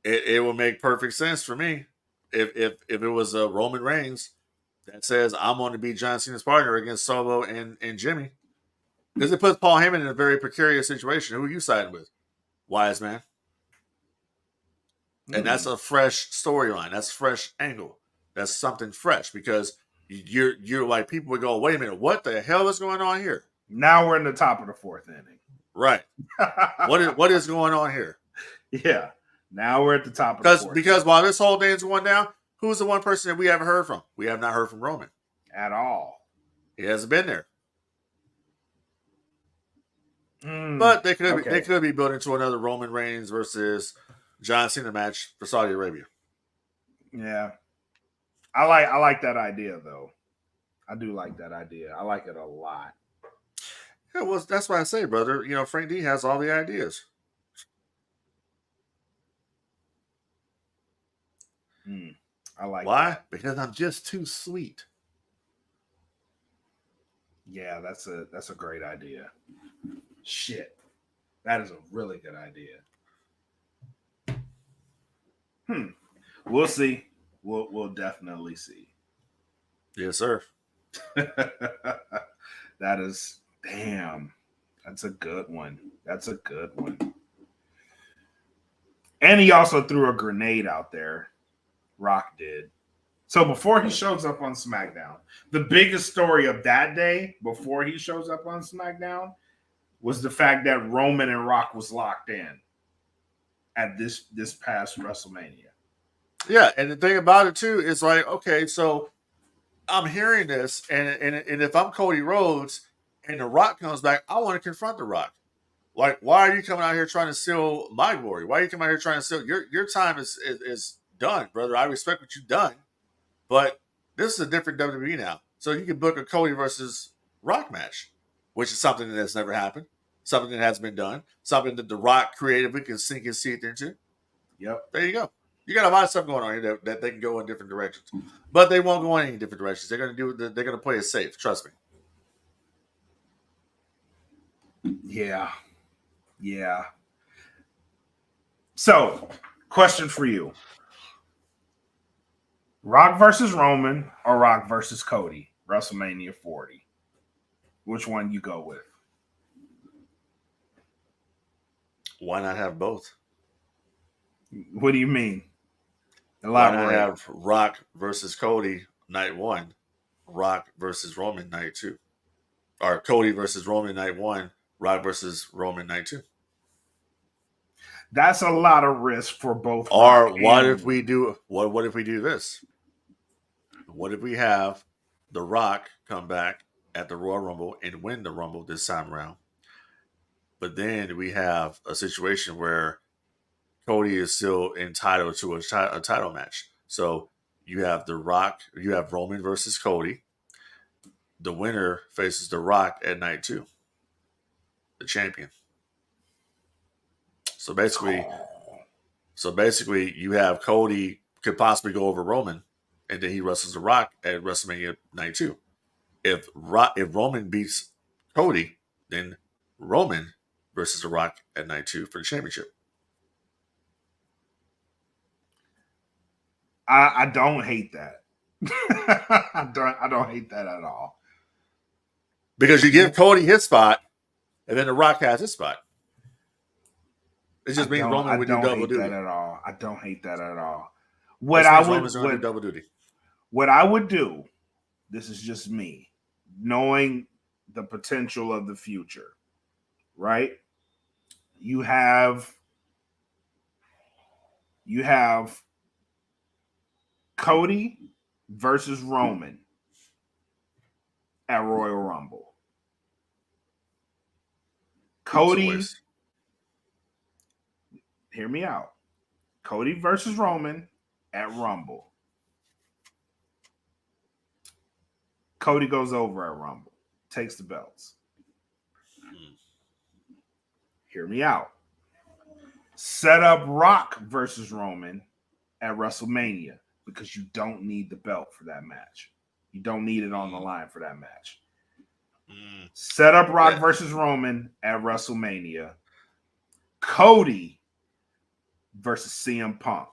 It will make perfect sense for me if it was a Roman Reigns that says I'm going to be John Cena's partner against Solo and Jimmy. Because it puts Paul Heyman in a very precarious situation. Who are you siding with? Wise man. And that's a fresh storyline. That's a fresh angle. That's something fresh because you're like, people would go, wait a minute, what the hell is going on here? Now we're in the top of the fourth inning. Right. What is going on here? Yeah. Now we're at the top of the fourth. Because while this whole thing is going down, who's the one person that we haven't heard from? We have not heard from Roman. At all. He hasn't been there. But they could Okay. they could be built into another Roman Reigns versus John Cena match for Saudi Arabia. Yeah. I like that idea though. I do like that idea. I like it a lot. Yeah, well, that's why I say, brother. You know, Frank D has all the ideas. I like Why? that. Because I'm just too sweet. Yeah, that's a great idea. Shit. That is a really good idea. We'll see. We'll definitely see. Yes, sir. That is damn. That's a good one. That's a good one. And he also threw a grenade out there. Rock did. So before he shows up on SmackDown, the biggest story of that day, before he shows up on SmackDown, was the fact that Roman and Rock was locked in at this past WrestleMania. Yeah, and the thing about it too is like, okay, so I'm hearing this, and if I'm Cody Rhodes and The Rock comes back, I want to confront The Rock. Like, why are you coming out here trying to steal my glory? Why are you coming out here trying to steal your time is done, brother? I respect what you've done, but this is a different WWE now. So you can book a Cody versus Rock match, which is something that's never happened, something that hasn't been done, something that The Rock creatively can sink his teeth into. Yep. There you go. You got a lot of stuff going on here that they can go in different directions, but they won't go in any different directions. They're going to do. They're going to play it safe. Trust me. Yeah. Yeah. So, question for you. Rock versus Roman or Rock versus Cody? WrestleMania 40. Which one you go with? Why not have both? What do you mean? Why not Elaborate. have Rock versus Cody night 1, Rock versus Roman night 2, or Cody versus Roman night 1, Rock versus Roman night 2? That's a lot of risk for both. Or Rock what and if we do what if we do this? What if we have The Rock come back at the Royal Rumble and win the Rumble this time around? But then we have a situation where Cody is still entitled to a title match. So you have The Rock, you have Roman versus Cody. The winner faces The Rock at night 2, the champion. So basically, you have Cody could possibly go over Roman, and then he wrestles The Rock at WrestleMania night 2. If Roman beats Cody, then Roman versus The Rock at night 2 for the championship. I don't hate that. I don't hate that at all. Because you give Cody his spot, and then The Rock has his spot. It just means Roman would do double duty. That at all. I don't hate that at all. Roman's going to do double duty. What I would do, this is just me, knowing the potential of the future, right? You have Cody versus Roman at Royal Rumble. Cody, hear me out. Cody versus Roman at Rumble. Cody goes over at Rumble, takes the belts. Hear me out. Set up Rock versus Roman at WrestleMania because you don't need the belt for that match. You don't need it on the line for that match. Set up Rock versus Roman at WrestleMania. Cody versus CM Punk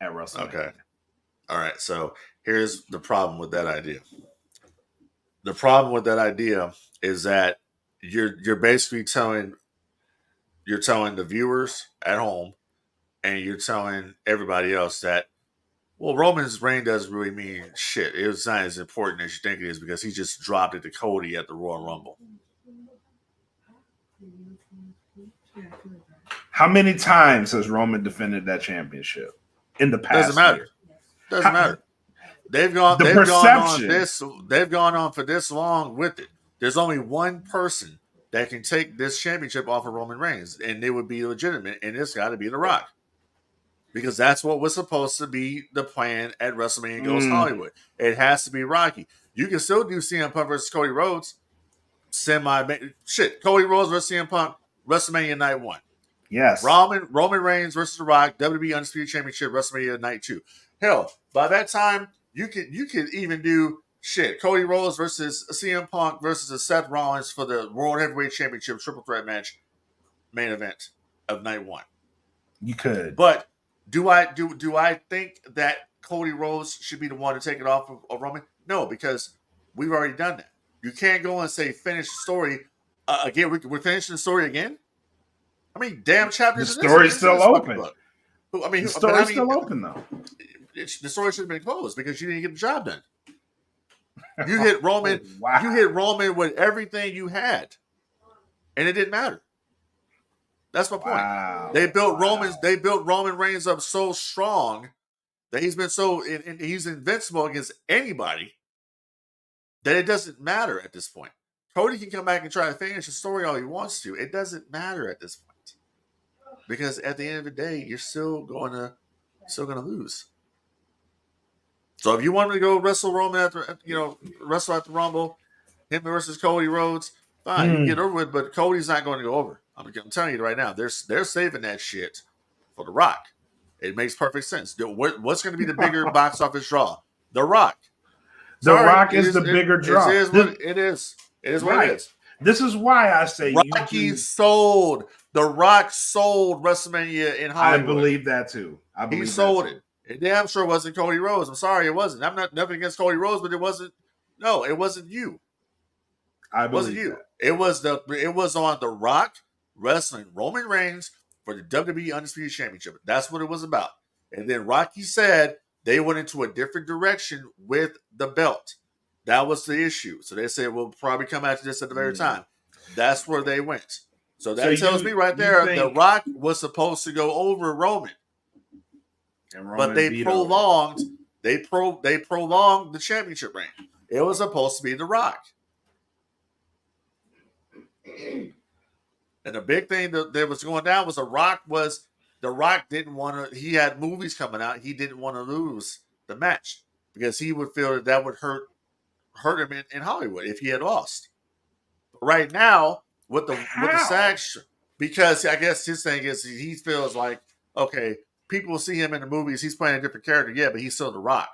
at WrestleMania. Okay. All right. So here's the problem with that idea. The problem with that idea is that you're basically telling the viewers at home, and you're telling everybody else that, well, Roman's reign doesn't really mean shit. It's not as important as you think it is because he just dropped it to Cody at the Royal Rumble. How many times has Roman defended that championship in the past Doesn't matter. year? Doesn't matter. They've gone on for this long with it. There's only one person that can take this championship off of Roman Reigns, and it would be legitimate, and it's got to be The Rock. Because that's what was supposed to be the plan at WrestleMania Goes Hollywood. It has to be Rocky. You can still do CM Punk versus Cody Rhodes. Cody Rhodes versus CM Punk, WrestleMania Night 1. Yes. Roman Reigns versus The Rock, WWE Undisputed Championship, WrestleMania Night 2. Hell, by that time, you could even do Cody Rhodes versus CM Punk versus Seth Rollins for the World Heavyweight Championship triple threat match main event of Night 1. You could. But do I think that Cody Rhodes should be the one to take it off of Roman? No, because we've already done that. You can't go and say finish the story again. We're finishing the story again. I mean, damn chapters. The story's still open. The story's still open though. The story should have been closed because you didn't get the job done. You hit Roman. Wow. You hit Roman with everything you had, and it didn't matter. That's my point. Wow. They built Roman Reigns up so strong that he's been he's invincible against anybody that it doesn't matter at this point. Cody can come back and try to finish the story all he wants to. It doesn't matter at this point because at the end of the day, you're still gonna lose. So if you want to go wrestle Roman wrestle at the Rumble, him versus Cody Rhodes, fine, you can get over with. But Cody's not going to go over. I'm telling you right now, they're saving that shit for The Rock. It makes perfect sense. What's going to be the bigger box office draw? The Rock. The Rock is the bigger draw. It is what it is. It is what it is. This is why I say Rocky sold. The Rock sold WrestleMania in Hollywood. I believe that too. He sold it. It damn sure wasn't Cody Rhodes. I'm sorry, it wasn't. I'm not nothing against Cody Rhodes, but it wasn't. No, it wasn't you. It wasn't you. It was on The Rock wrestling Roman Reigns for the WWE Undisputed Championship. That's what it was about. And then Rocky said they went into a different direction with the belt. That was the issue. So they said we'll probably come after this at the very time. That's where they went. So that tells me right there The Rock was supposed to go over Roman. But they prolonged the championship reign. It was supposed to be The Rock. And the big thing that was going down was The Rock didn't want to. He had movies coming out. He didn't want to lose the match because he would feel that would hurt him in Hollywood if he had lost. But right now with the SAG, because I guess his thing is he feels like, okay, people will see him in the movies. He's playing a different character, yeah, but he's still The Rock.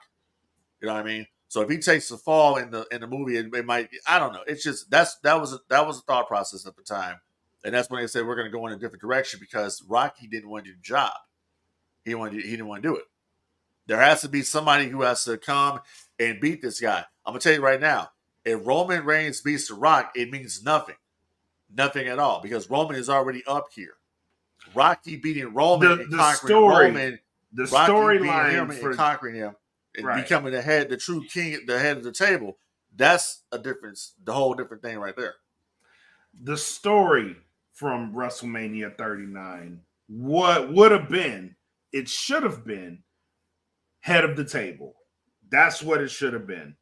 You know what I mean? So if he takes the fall in the movie, it might. I don't know. It's just that was a thought process at the time. And that's when they said we're going to go in a different direction because Rocky didn't want to do the job. He didn't want to do it. There has to be somebody who has to come and beat this guy. I'm going to tell you right now, if Roman Reigns beats The Rock, it means nothing. Nothing at all because Roman is already up here. Rocky beating Roman and conquering Roman. The storyline for conquering him and becoming the true king, the head of the table. That's a difference. The whole different thing right there. The story from WrestleMania 39, what would have been, it should have been head of the table. That's what it should have been.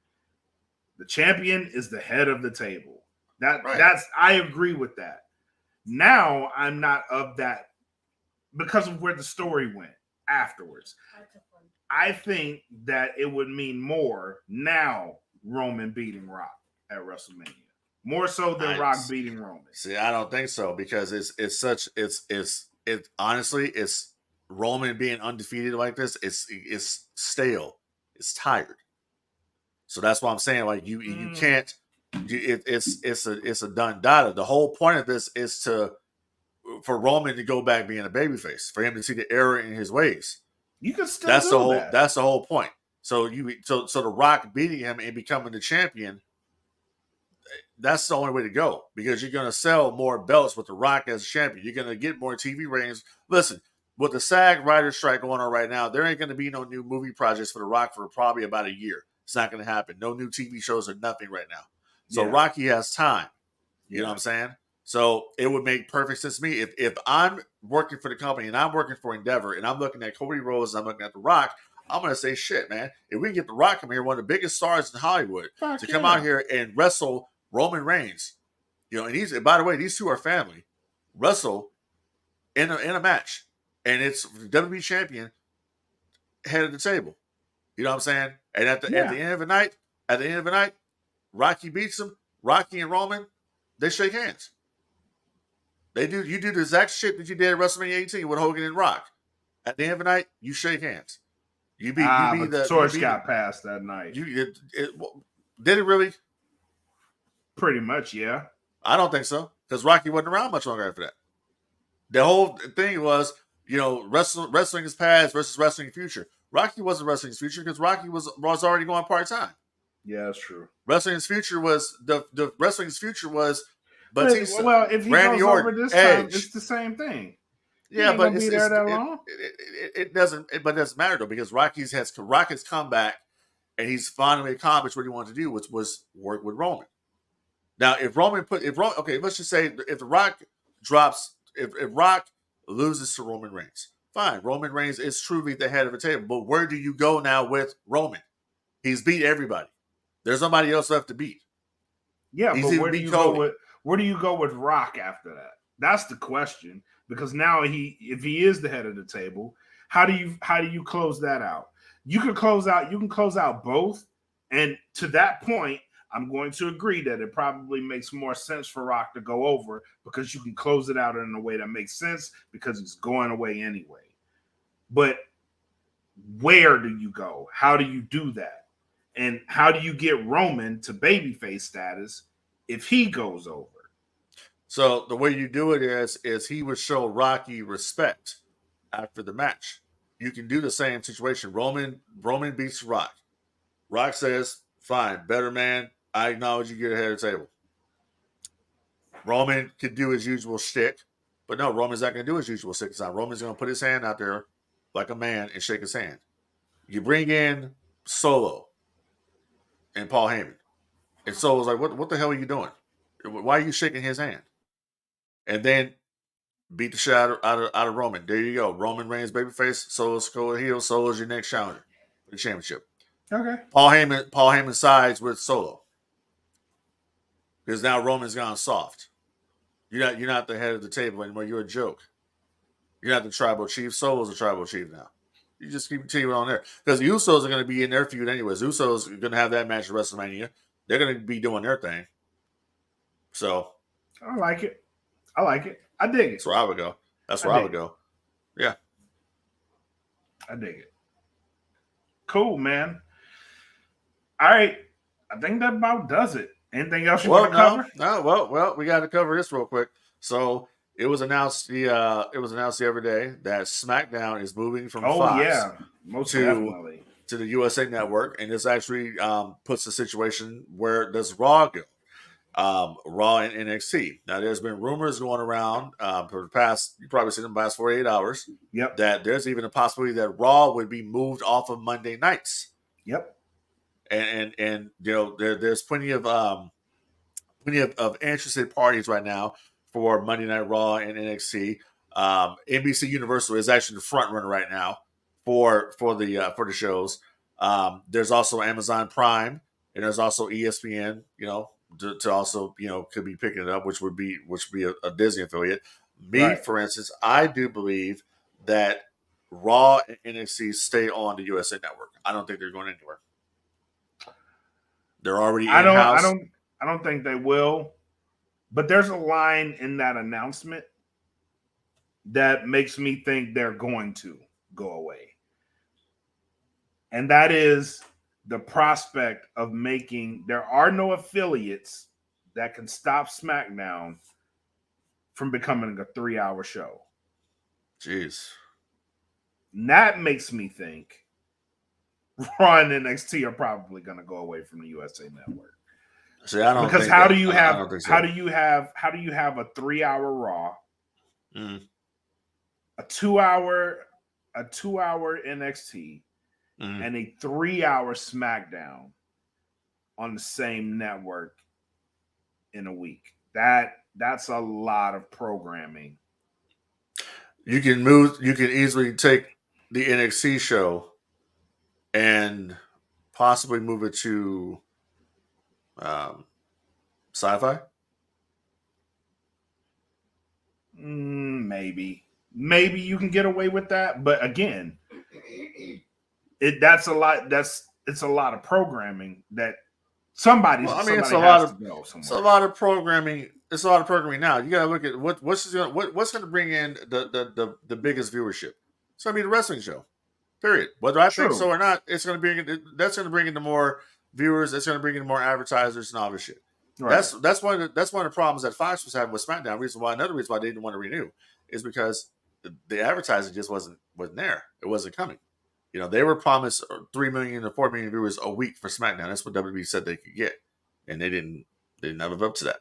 The champion is the head of the table. That's I agree with that. Now I'm not of that because of where the story went afterwards. I think that it would mean more now Roman beating Rock at WrestleMania. More so than Rock beating Roman. See, I don't think so because honestly, it's Roman being undefeated like this. It's stale. It's tired. So that's why I'm saying like you can't. It's a done data. The whole point of this is for Roman to go back being a babyface, for him to see the error in his ways. You can still That's the whole point. So The Rock beating him and becoming the champion. That's the only way to go because you're going to sell more belts with The Rock as a champion. You're going to get more TV ratings. Listen, with the SAG writer's strike going on right now, there ain't going to be no new movie projects for The Rock for probably about a year. It's not going to happen. No new TV shows or nothing right now. So Rocky has time. You know what I'm saying? So it would make perfect sense to me if I'm working for the company and I'm working for Endeavor and I'm looking at Cody Rhodes and I'm looking at The Rock, I'm going to say, shit, man. If we can get The Rock come here, one of the biggest stars in Hollywood, to come out here and wrestle Roman Reigns, And by the way, these two are family. Wrestle in a match, and it's the WWE champion head of the table. You know what I'm saying? And at the Yeah. end of the night, Rocky beats him. Rocky and Roman, they shake hands. They do. You do the exact shit that you did at WrestleMania 18 with Hogan and Rock. At the end of the night, you shake hands. But the torch got passed that night. Did it really? Pretty much, yeah. I don't think so, because Rocky wasn't around much longer after that. The whole thing was, wrestling is past versus wrestling future. Rocky wasn't wrestling future because Rocky was already going part time. Yeah, that's true. Wrestling's future was Batista. Well, if he Randy goes Orton, over this Edge. time, it's the same thing. Yeah, but be there that long. It doesn't. But it doesn't matter though, because Rocky's come back, and he's finally accomplished what he wanted to do, which was work with Roman. Now, let's just say if the Rock drops, if Rock loses to Roman Reigns, fine. Roman Reigns is truly the head of the table, but where do you go now with Roman? He's beat everybody. There's nobody else left to beat. Yeah, but where do you go with Rock after that? That's the question. Because now if he is the head of the table, how do you close that out? You can close out both. And to that point, I'm going to agree that it probably makes more sense for Rock to go over, because you can close it out in a way that makes sense because it's going away anyway. But where do you go? How do you do that? And how do you get Roman to babyface status if he goes over? So the way you do it is he would show Rocky respect after the match. You can do the same situation. Roman beats Rock. Rock says, "Fine, better man. I acknowledge you get ahead of the table." Roman could do his usual shtick, but no, Roman's not going to do his usual shtick. Roman's going to put his hand out there like a man and shake his hand. You bring in Solo and Paul Heyman, and Solo's like, "What the hell are you doing? Why are you shaking his hand?" And then beat the shit out of Roman. There you go. Roman Reigns babyface. Solo's go heel. Solo's your next challenger for the championship. Okay. Paul Heyman sides with Solo, because now Roman's gone soft. You're not the head of the table anymore. You're a joke. You're not the tribal chief. Solo's the tribal chief now. You just keep continuing on there, because the Usos are going to be in their feud anyways. Usos are going to have that match at WrestleMania. They're going to be doing their thing. So I like it. I dig it. That's where I would go. Yeah. I dig it. Cool, man. All right. I think that about does it. Anything else you want to cover? No. Well, we got to cover this real quick. So it was announced the other day that SmackDown is moving from Fox definitely to the USA Network, and this actually puts the situation where does Raw go? Raw and NXT. Now, there's been rumors going around for the past, you probably seen them the past 48 hours. Yep. That there's even a possibility that Raw would be moved off of Monday nights. Yep. And there's plenty of interested parties right now for Monday Night Raw and NXT. NBC Universal is actually the front runner right now for the shows. There's also Amazon Prime, and there's also ESPN. To also could be picking it up, which would be a Disney affiliate. For instance, I do believe that Raw and NXT stay on the USA Network. I don't think they're going anywhere. They're already in-house. I don't think they will. But there's a line in that announcement that makes me think they're going to go away. And that is the prospect of there are no affiliates that can stop SmackDown from becoming a 3-hour show. Jeez. And that makes me think Raw and NXT are probably going to go away from the USA Network. See, I don't because think how that, do you I have don't think so. how do you have a 3-hour Raw, a 2-hour NXT, and a 3-hour SmackDown on the same network in a week? That's a lot of programming. You can easily take the NXT show and possibly move it to Sci-Fi. Maybe you can get away with that, but again, that's a lot. It's a lot of programming that Well, I mean, somebody has to go it's a somewhere. lot of programming. It's a lot of programming now. You got to look at what's going to bring in the biggest viewership. It's going to be the wrestling show. Period. Whether I think so True. or not, it's going to bring that's going to bring in the more viewers. It's going to bring in more advertisers and all this shit. Right. That's one of the problems that Fox was having with SmackDown. Another reason why they didn't want to renew is because the advertising just wasn't there. It wasn't coming. You know, they were promised 3 million to 4 million viewers a week for SmackDown. That's what WWE said they could get, and they didn't. They didn't live up to that.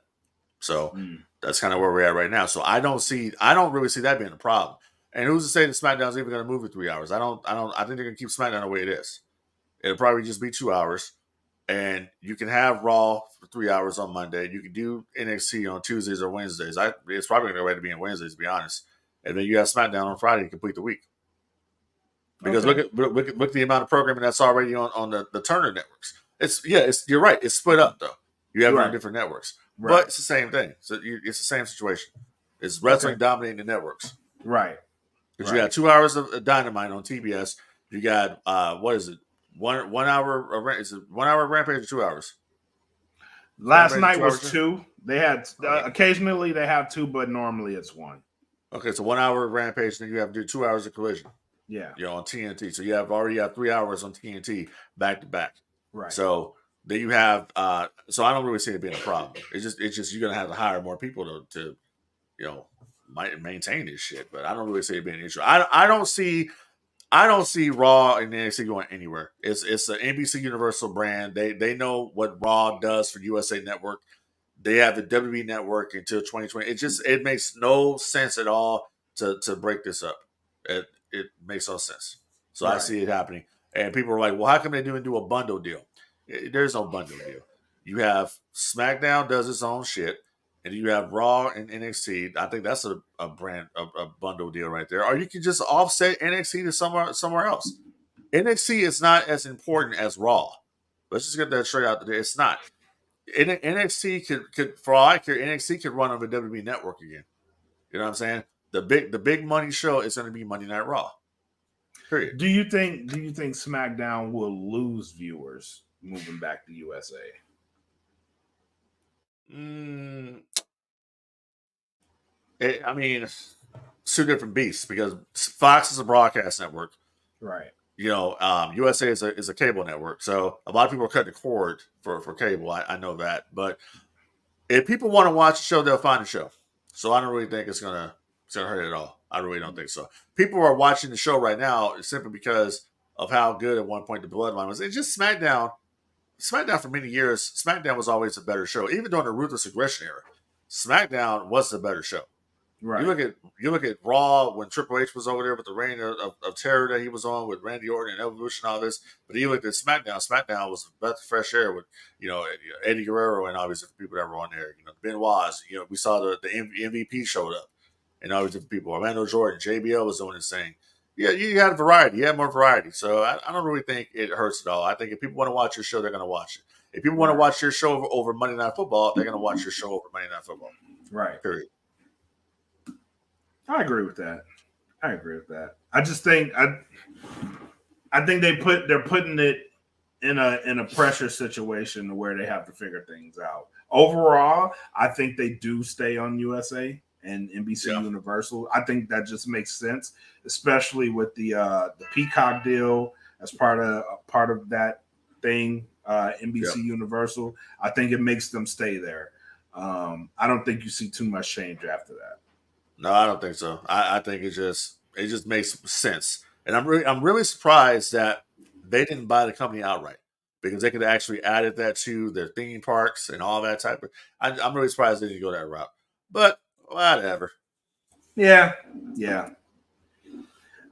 So that's kind of where we're at right now. So I don't really see that being a problem. And who's to say that SmackDown's even going to move to 3 hours? I think they're going to keep SmackDown the way it is. It'll probably just be 2 hours, and you can have Raw for 3 hours on Monday. You can do NXT on Tuesdays or Wednesdays. It's probably going to be on Wednesdays, to be honest. And then you have SmackDown on Friday to complete the week. Because look at the amount of programming that's already on the Turner networks. You're right. It's split up though. You have it on different networks, but it's the same thing. So it's the same situation. It's wrestling dominating the networks, right? Because you got 2 hours of Dynamite on TBS. You got what is it? 1 hour? Is it 1 hour Rampage or 2 hours? Last night was 2. They had occasionally they have 2, but normally it's 1. Okay, so 1 hour Rampage, then you have to do 2 hours of Collision. Yeah, on TNT. So you already have 3 hours on TNT back to back. Right. So then you have. So I don't really see it being a problem. It's just you're gonna have to hire more people to maintain this shit. But I don't really see it being an issue. I don't see Raw and NXT going anywhere. It's an NBC Universal brand. They know what Raw does for USA Network. They have the WWE Network until 2020. It makes no sense at all to break this up. It makes no sense. So I see it happening. And people are like, well, how come they do a bundle deal? There's no bundle deal. You have SmackDown does its own shit, and you have Raw and NXT. I think that's a bundle deal right there. Or you can just offset NXT to somewhere else. NXT is not as important as Raw. Let's just get that straight out there. It's not. NXT could for all I care, NXT could run on the WWE Network again. You know what I'm saying? The big money show is going to be Monday Night Raw. Period. Do you think SmackDown will lose viewers moving back to USA? I mean, it's two different beasts because Fox is a broadcast network, right? USA is a cable network, so a lot of people are cutting the cord for cable. I know that, but if people want to watch the show, they'll find the show. So I don't really think it's gonna hurt at all. I really don't think so. People are watching the show right now simply because of how good at one point the Bloodline was. It's just SmackDown. SmackDown for many years, SmackDown was always a better show. Even during the Ruthless Aggression era, SmackDown was the better show. Right. You look at Raw when Triple H was over there with the reign of terror that he was on with Randy Orton and Evolution and all this. But you look at SmackDown. SmackDown was a breath of fresh air with Eddie Guerrero and all these different people that were on there. Benoit. We saw the MVP showed up and all these different people. Orlando Jordan, JBL was doing his thing. Yeah, you had variety. You had more variety. So I don't really think it hurts at all. I think if people want to watch your show, they're going to watch it. If people want to watch your show over Monday Night Football, they're going to watch your show over Monday Night Football. Right. Period. I agree with that. I just think I think they're putting it in a pressure situation where they have to figure things out. Overall, I think they do stay on USA and NBC Universal. I think that just makes sense, especially with the Peacock deal as part of that thing. NBC Universal. I think it makes them stay there. I don't think you see too much change after that. No, I don't think so. I think it just makes sense, and I'm really surprised that they didn't buy the company outright because they could have actually added that to their theme parks and all that type of. I'm really surprised they didn't go that route, but whatever. Yeah.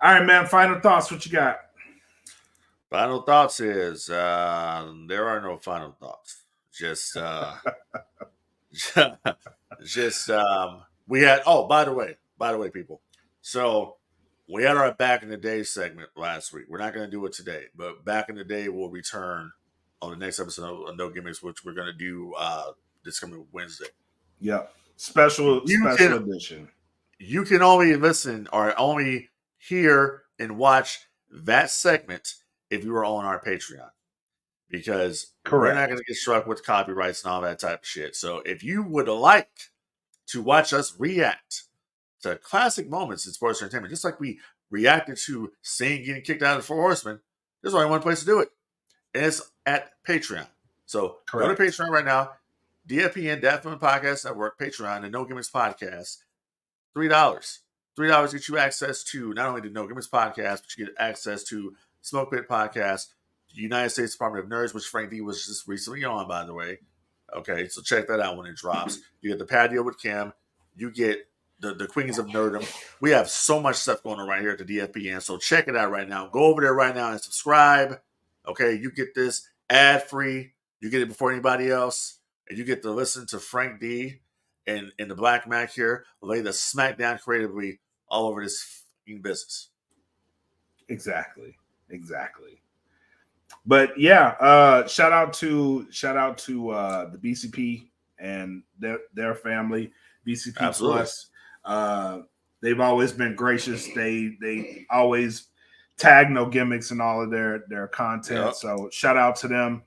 All right, man. Final thoughts. What you got? Final thoughts is there are no final thoughts. Just we had. Oh, by the way, people. So we had our back in the day segment last week. We're not going to do it today, but back in the day will return on the next episode of No Gimmicks, which we're going to do this coming Wednesday. Yep, special edition. you can only listen or only hear and watch that segment if you are on our Patreon, because we're not Correct. going to get struck with copyrights and all that type of shit. So if you would like to watch us react to classic moments in sports entertainment, just like we reacted to Sting getting kicked out of the Four Horsemen, there's only one place to do it, and it's at Patreon. So go to Correct. Patreon right now, DFPN, Death Podcast Network, Patreon, the No Gimmicks Podcast. $3. $3 gets you access to not only the No Gimmicks Podcast, but you get access to Smoke Pit Podcast, the United States Department of Nerds, which Frank D was just recently on, by the way. Okay, so check that out when it drops. You get the patio with Kim. You get the Queens of Nerdom. We have so much stuff going on right here at the DFPN, so check it out right now. Go over there right now and subscribe. Okay, you get this ad-free. You get it before anybody else. And you get to listen to Frank D and the Black Mac here lay the smackdown creatively all over this fucking business. Exactly. But yeah, shout out to the BCP and their family, BCP Absolutely. Plus. They've always been gracious. They always tag No Gimmicks and all of their content. Yep. So shout out to them.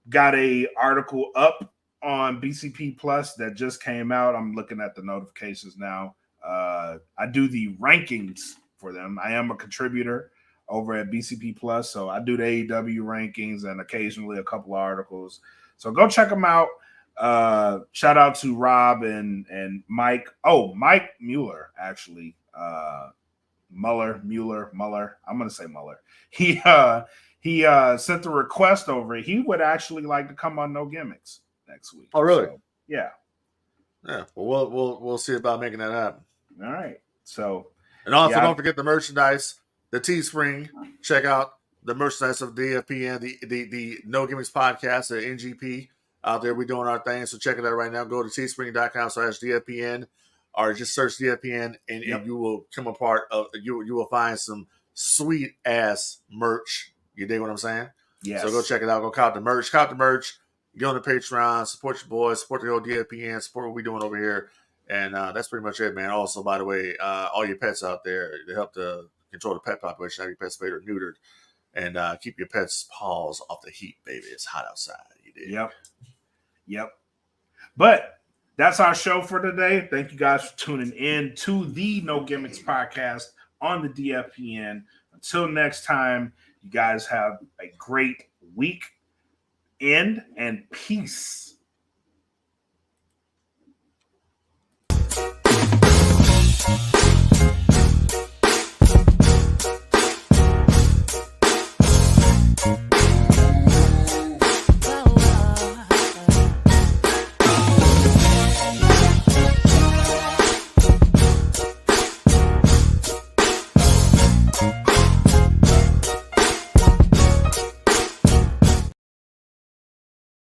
Got a article up on BCP Plus that just came out. I'm looking at the notifications now. I do the rankings for them. I am a contributor over at BCP Plus, so I do the AEW rankings and occasionally a couple of articles. So go check them out. Shout out to Rob and Mike. Oh, Mike Mueller, actually. Mueller. I'm gonna say Mueller. He sent the request over. He would actually like to come on No Gimmicks next week. Oh, really? So, yeah. Yeah. Well, we'll see about making that happen. All right. So, and also don't forget the merchandise, the Teespring. Check out the merchandise of DFPN, the No Gimmicks Podcast at NGP. Out there, we're doing our thing. So check it out right now. Go to teespring.com/DFPN or just search DFPN and you will come a part of you will find some sweet ass merch. You dig what I'm saying? Yes. So go check it out. Go cop the merch. Get on the Patreon. Support your boys. Support the old DFPN. Support what we're doing over here. And that's pretty much it, man. Also, by the way, all your pets out there, they help to control the pet population. Have your pets spayed or neutered. And keep your pets' paws off the heat, baby. It's hot outside. You dig? Yep. But that's our show for today. Thank you guys for tuning in to the No Gimmicks Podcast on the DFPN. Until next time, you guys have a great week. End and peace.